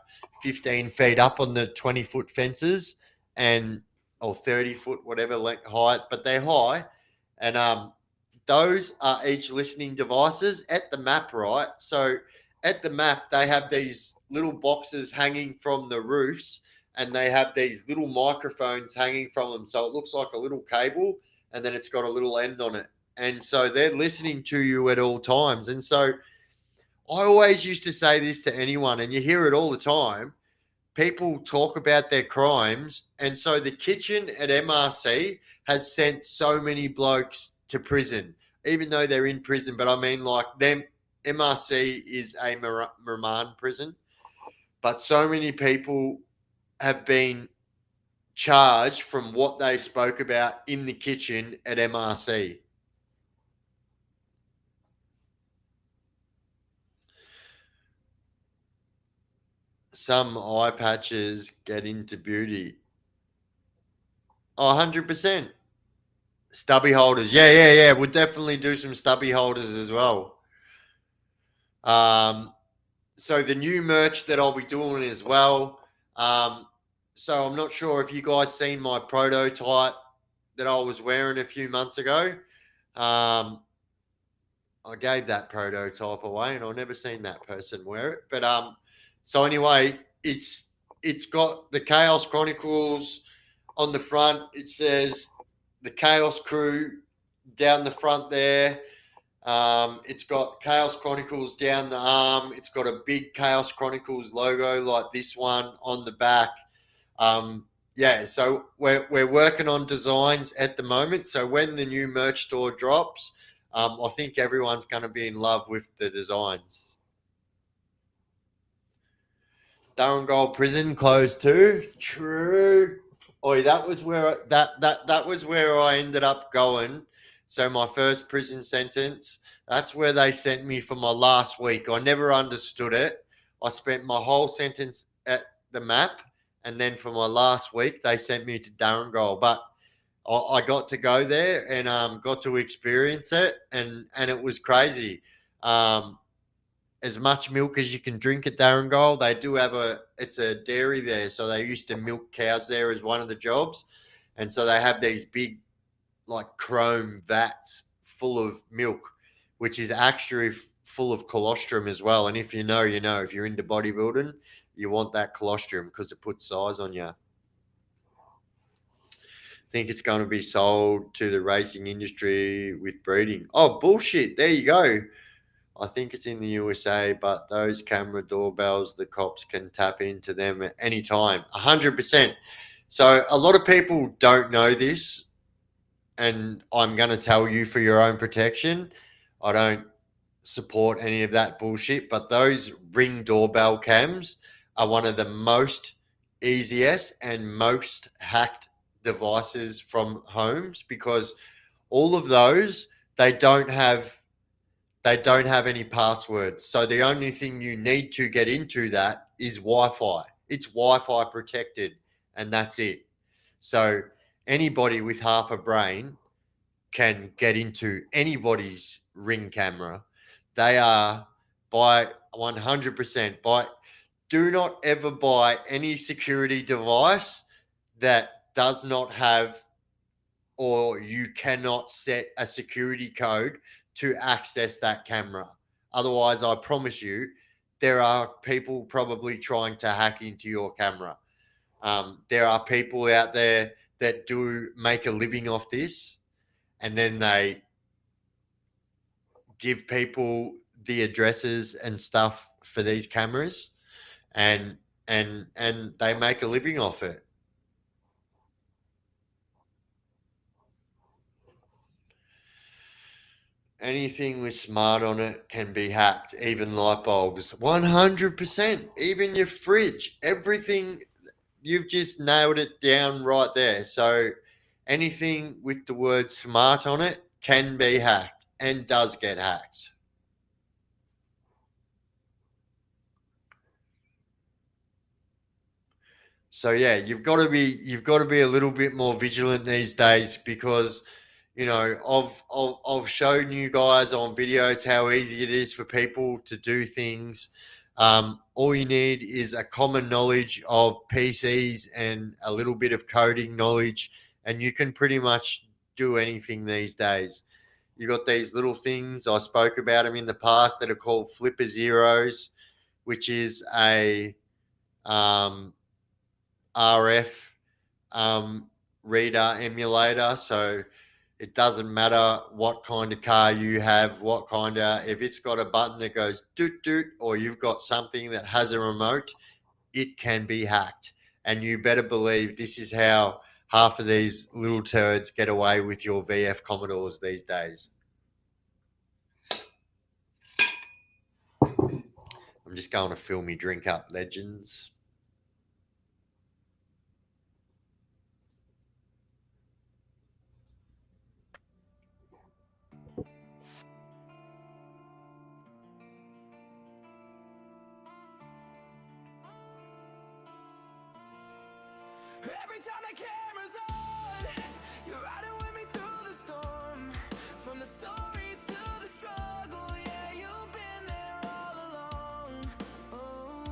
15 feet up on the 20-foot fences, and or 30-foot, whatever length height, but they're high. And those are each listening devices at the map, right? So at the map, they have these little boxes hanging from the roofs, and they have these little microphones hanging from them. So it looks like a little cable, and then it's got a little end on it. And so they're listening to you at all times. And so I always used to say this to anyone, and you hear it all the time. People talk about their crimes, and so the kitchen at MRC has sent so many blokes to prison, even though they're in prison. But I mean, like them, MRC is a remand prison, but so many people have been charged from what they spoke about in the kitchen at MRC. Some eye patches get into beauty. Oh, 100%. Stubby holders. Yeah. We'll definitely do some stubby holders as well. So the new merch that I'll be doing as well. So I'm not sure if you guys seen my prototype that I was wearing a few months ago. I gave that prototype away, and I've never seen that person wear it. But so anyway, it's got the Chaos Chronicles on the front. It says the Chaos Crew down the front there. It's got Chaos Chronicles down the arm. It's got a big Chaos Chronicles logo like this one on the back. Yeah, so we're working on designs at the moment. So when the new merch store drops, I think everyone's going to be in love with the designs. Darren Prison closed too. True. Oi, that was where that was where I ended up going. So my first prison sentence, that's where they sent me for my last week. I never understood it. I spent my whole sentence at the map, and then for my last week, they sent me to Darren. But I got to go there and got to experience it, and it was crazy. As much milk as you can drink at Darren. They do have it's a dairy there, so they used to milk cows there as one of the jobs, and so they have these big like chrome vats full of milk, which is actually full of colostrum as well. And if you know, you know. If you're into bodybuilding, you want that colostrum because it puts size on you. Think it's going to be sold to the racing industry with breeding. Oh, bullshit. There you go. I think it's in the USA, but those camera doorbells, the cops can tap into them at any time. 100%. So a lot of people don't know this, and I'm going to tell you for your own protection. I don't support any of that bullshit, but those Ring doorbell cams are one of the most easiest and most hacked devices from homes, because all of those, they don't have any passwords. So the only thing you need to get into that is Wi-Fi. It's Wi-Fi protected, and that's it. So anybody with half a brain can get into anybody's Ring camera. They are by 100% by. Do not ever buy any security device that does not have, or you cannot set a security code to access that camera. Otherwise, I promise you, there are people probably trying to hack into your camera. There are people out there that do make a living off this, and then they give people the addresses and stuff for these cameras, and they make a living off it. Anything with smart on it can be hacked, even light bulbs. 100%. Even your fridge, everything. You've just nailed it down right there. So anything with the word smart on it can be hacked and does get hacked. So yeah, you've got to be a little bit more vigilant these days, because I've shown you guys on videos how easy it is for people to do things. All you need is a common knowledge of PCs and a little bit of coding knowledge, and you can pretty much do anything these days. You got these little things, I spoke about them in the past, that are called Flipper Zeros, which is a RF reader emulator. So It doesn't matter what kind of car you have, if it's got a button that goes doot doot, or you've got something that has a remote, it can be hacked. And you better believe this is how half of these little turds get away with your VF Commodores these days. I'm just going to fill me drink up, legends. Every time the camera's on, you're riding with me through the storm. From the stories to the struggle, yeah, you've been there all along. Oh.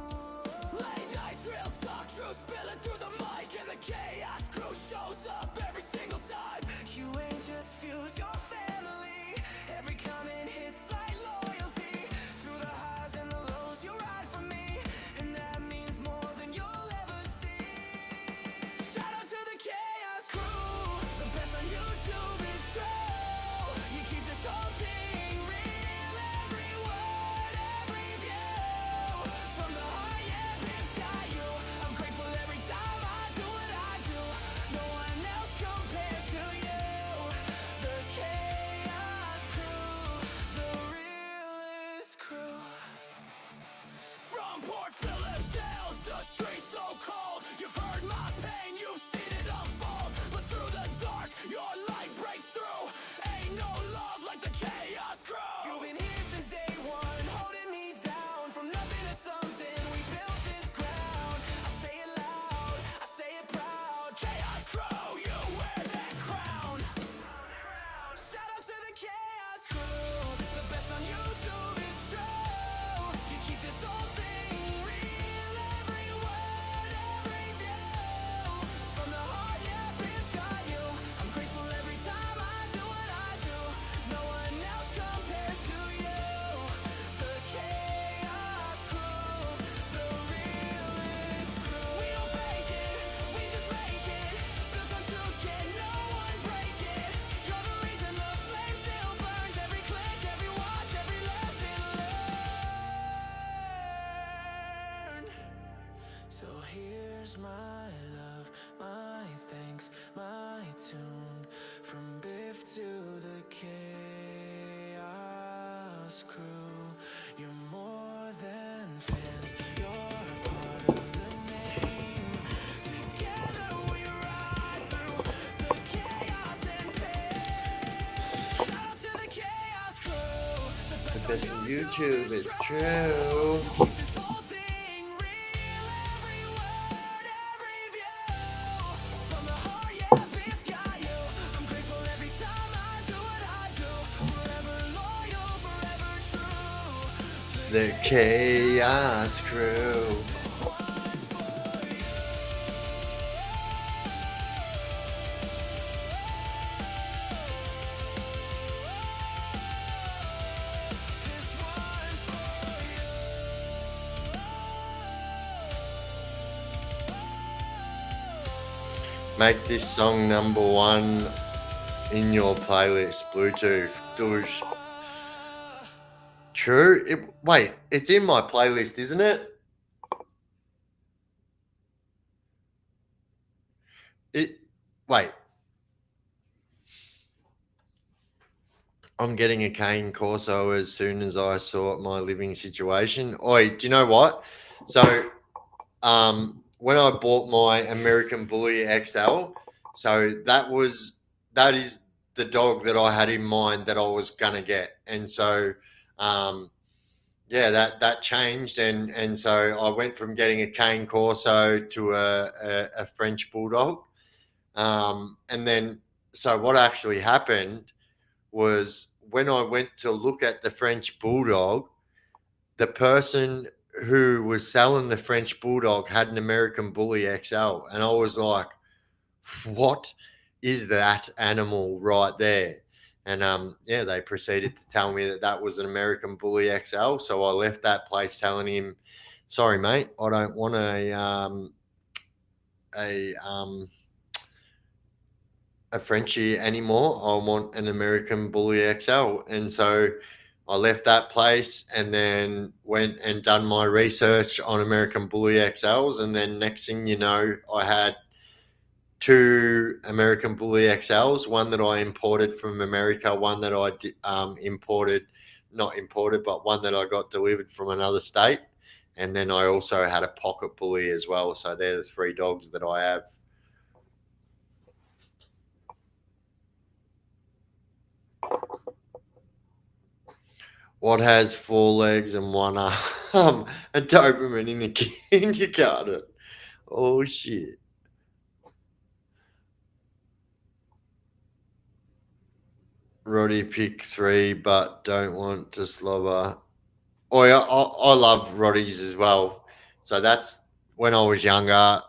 Late nights, real talk, true spilling through the mic, and the chaos crew shows up every single time. You ain't just fuse, your family. Every comment hits like loyalty. Through the highs and the lows, you ride for me, and that means more than you'll ever see. Shout out to the chaos crew. The best on YouTube is true. You keep this whole thing real. Every word, every view. From the heart, yeah, Biff's got you. I'm grateful every time I do what I do. No one else compares to you. The chaos crew, the realest crew. From Port Phillip tales to streets so cold, you've heard my pain, you've seen it unfold. But through the dark, your light breaks through. Ain't no love like the chaos crew. You've been here since day one, holding me down. From nothing to something, we built this ground. I say it loud, I say it proud. Chaos crew, you wear that crown. Shout out to the chaos crew. The best on YouTube is true. You keep this whole thing real. Every word, every view. From the heart, yeah, Biff's got you. I'm grateful every time I do what I do. No one else compares to you. The chaos crew, the realest crew. We don't fake it, we just make it. Built on truth, can no one break it. You're the reason the flame still burns. Every click, every watch, every lesson learned. So here's my love, my thanks, my tune. From Biff to the chaos crew. You're more than fans, you're part of the name. Together we ride through the chaos and pain. Shout out to the chaos crew. The The best best on on YouTube YouTube is is true. true. Keep this whole thing real. Every word, every view. From the heart, yeah, Biff's got you. I'm grateful every time I do what I do. Forever loyal, forever true. The chaos crew. This one's for you. This one's for you. Make this song number one in your playlist, Bluetooth. Douche. True. Wait, it's in my playlist, isn't it? Wait. I'm getting a cane Corso as soon as I sort my living situation. Oi, do you know what? So, when I bought my American Bully XL, so that is the dog that I had in mind that I was gonna get, and so, yeah, that changed, and so I went from getting a cane Corso to a French Bulldog, and then so what actually happened was when I went to look at the French Bulldog, the person who was selling the French Bulldog had an American Bully XL. And I was like, what is that animal right there? And yeah, they proceeded to tell me that that was an American Bully XL. So I left that place telling him, sorry, mate, I don't want a a Frenchie anymore. I want an American Bully XL. And so I left that place and then went and done my research on American Bully XLs. And then next thing you know, I had two American Bully XLs, one that I imported from America, one that I imported, not imported, but one that I got delivered from another state. And then I also had a pocket bully as well. So they're the three dogs that I have. What has four legs and one arm? A Doberman in a kindergarten. Oh shit. Roddy pick three, but don't want to slobber. Oh yeah, I love Roddies as well. So that's when I was younger.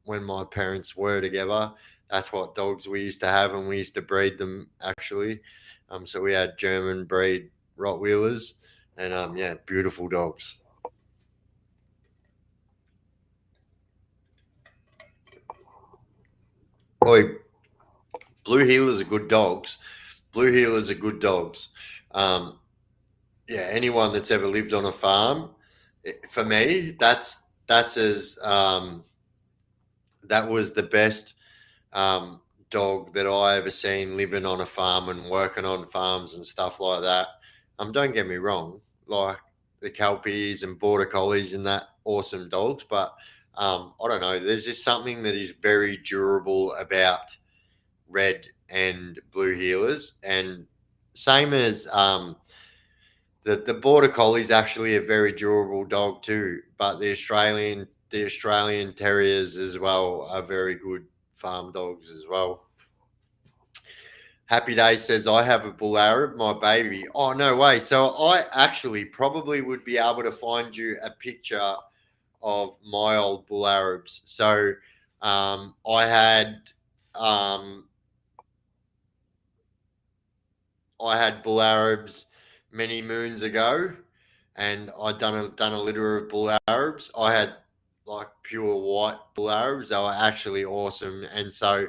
When my parents were together, that's what dogs we used to have, and we used to breed them actually. So we had German breed Rottweilers, and yeah, beautiful dogs. Oi, blue heelers are good dogs. Blue heelers are good dogs. Um, yeah, anyone that's ever lived on a farm, for me, that's as that was the best dog that I ever seen living on a farm and working on farms and stuff like that. Don't get me wrong, like the Kelpies and Border Collies and that awesome dogs, but I don't know. There's just something that is very durable about red and blue heelers, and same as the Border Collie is actually a very durable dog too, but the Australian Terriers as well are very good farm dogs as well. Happy Day says I have a bull Arab, my baby. Oh no way! So I actually probably would be able to find you a picture of my old bull Arabs. So I had um, I had bull Arabs many moons ago, and I'd done a litter of bull Arabs. I had like pure white bull Arabs. They were actually awesome, and so.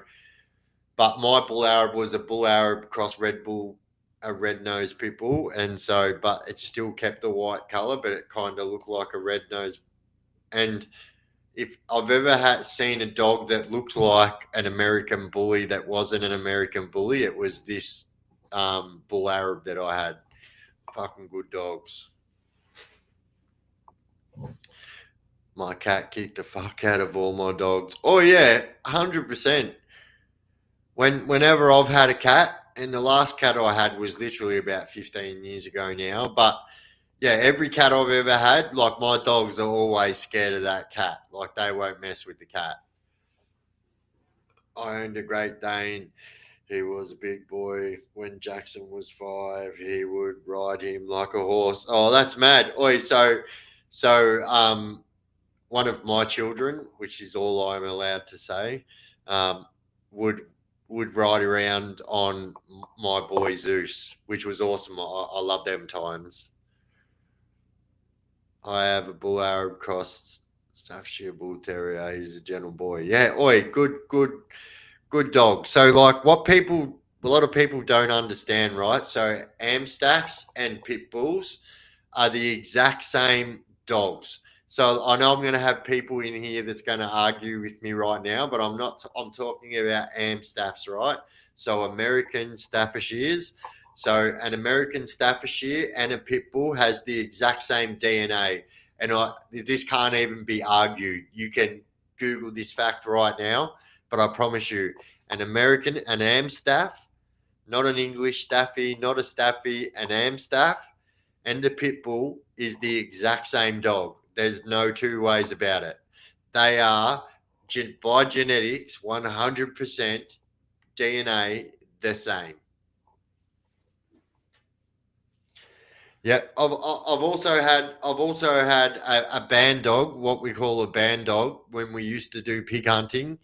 But my bull Arab was a bull Arab cross Red Bull, a red nosed pit bull, and so but it still kept the white color, but it kind of looked like a red nose. And if I've ever seen a dog that looked like an American bully that wasn't an American bully, it was this bull Arab that I had. Fucking good dogs. My cat kicked the fuck out of all my dogs. Oh yeah, 100%. Whenever I've had a cat, and the last cat I had was literally about 15 years ago now, but yeah, every cat I've ever had, like my dogs are always scared of that cat. Like they won't mess with the cat. I owned a Great Dane. He was a big boy. When Jackson was 5, he would ride him like a horse. Oh, that's mad. Oi, so one of my children, which is all I'm allowed to say, um, would would ride around on my boy Zeus, which was awesome. I love them times. I have a bull Arab cross Staffordshire bull terrier. He's a gentle boy. Yeah, oi, good dog. So like a lot of people don't understand, right? So Amstaffs and pit bulls are the exact same dogs. So I know I'm going to have people in here that's going to argue with me right now, but I'm not. I'm talking about Amstaffs, right? So American Staffordshires. So an American Staffordshire and a pit bull has the exact same DNA, and this can't even be argued. You can Google this fact right now, but I promise you, an Amstaff, not an English Staffy, not a Staffy, an Amstaff and the pit bull is the exact same dog. There's no two ways about it. They are by genetics 100% DNA the same. Yeah, I've also had a band dog, what we call a band dog, when we used to do pig hunting.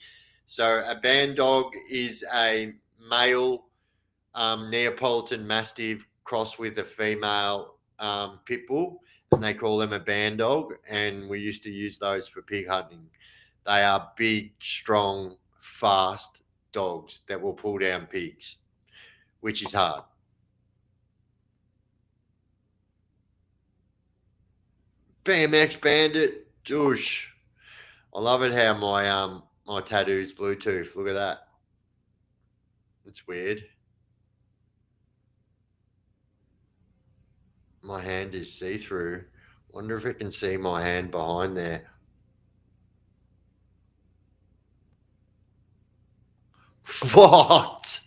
So a band dog is a male Neapolitan Mastiff crossed with a female pit bull, and they call them a band dog. And we used to use those for pig hunting. They are big, strong, fast, dogs that will pull down pigs, which is hard. BMX Bandit, douche. I love it how my tattoo's Bluetooth. Look at that. It's weird. My hand is see-through. Wonder if it can see my hand behind there. What?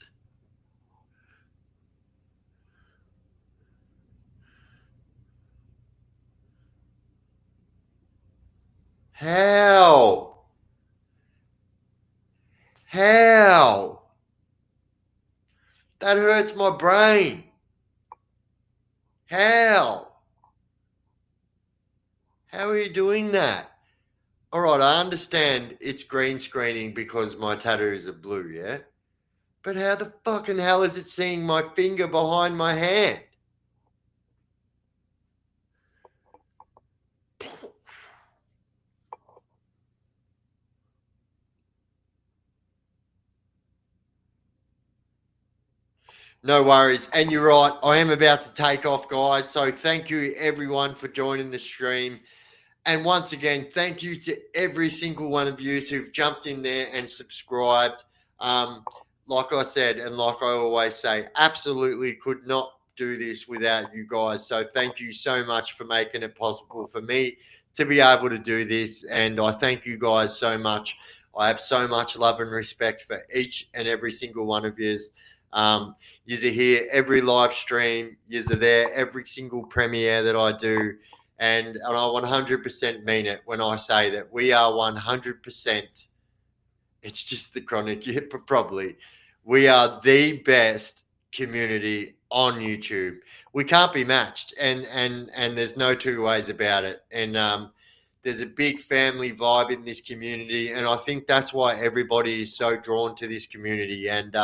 How? How? That hurts my brain. How? How are you doing that? All right, I understand it's green screening because my tattoos are blue, yeah? But how the fucking hell is it seeing my finger behind my hand? No worries. And you're right. I am about to take off, guys. So thank you, everyone, for joining the stream. And once again, thank you to every single one of you who've jumped in there and subscribed. Like I said, and like I always say, absolutely could not do this without you guys. So thank you so much for making it possible for me to be able to do this. And I thank you guys so much. I have so much love and respect for each and every single one of yous. Yous are here every live stream. Yous are there every single premiere that I do. And I 100% mean it when I say that we are 100%. It's just the chronic, yeah, probably. We are the best community on YouTube. We can't be matched, and there's no two ways about it. And there's a big family vibe in this community, and I think that's why everybody is so drawn to this community. And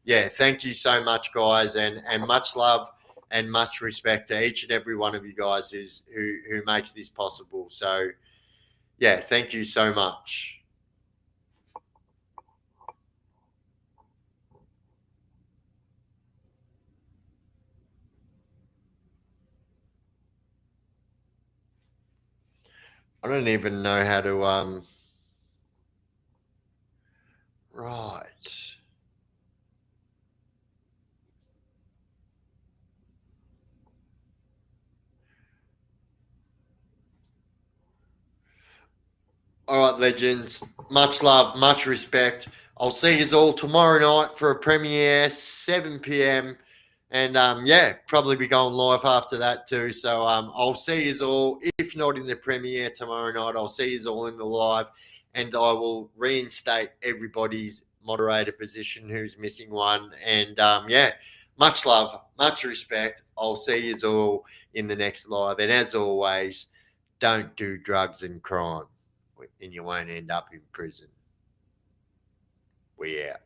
yeah, thank you so much, guys, and much love and much respect to each and every one of you guys who makes this possible. So yeah, thank you so much. I don't even know how to right. All right, legends. Much love, much respect. I'll see you all tomorrow night for a premiere, 7 p.m. And yeah, probably be going live after that too. So I'll see you all. If not in the premiere tomorrow night, I'll see you all in the live, and I will reinstate everybody's moderator position who's missing one. And yeah, much love, much respect. I'll see you all in the next live. And as always, don't do drugs and crime, and you won't end up in prison. We out.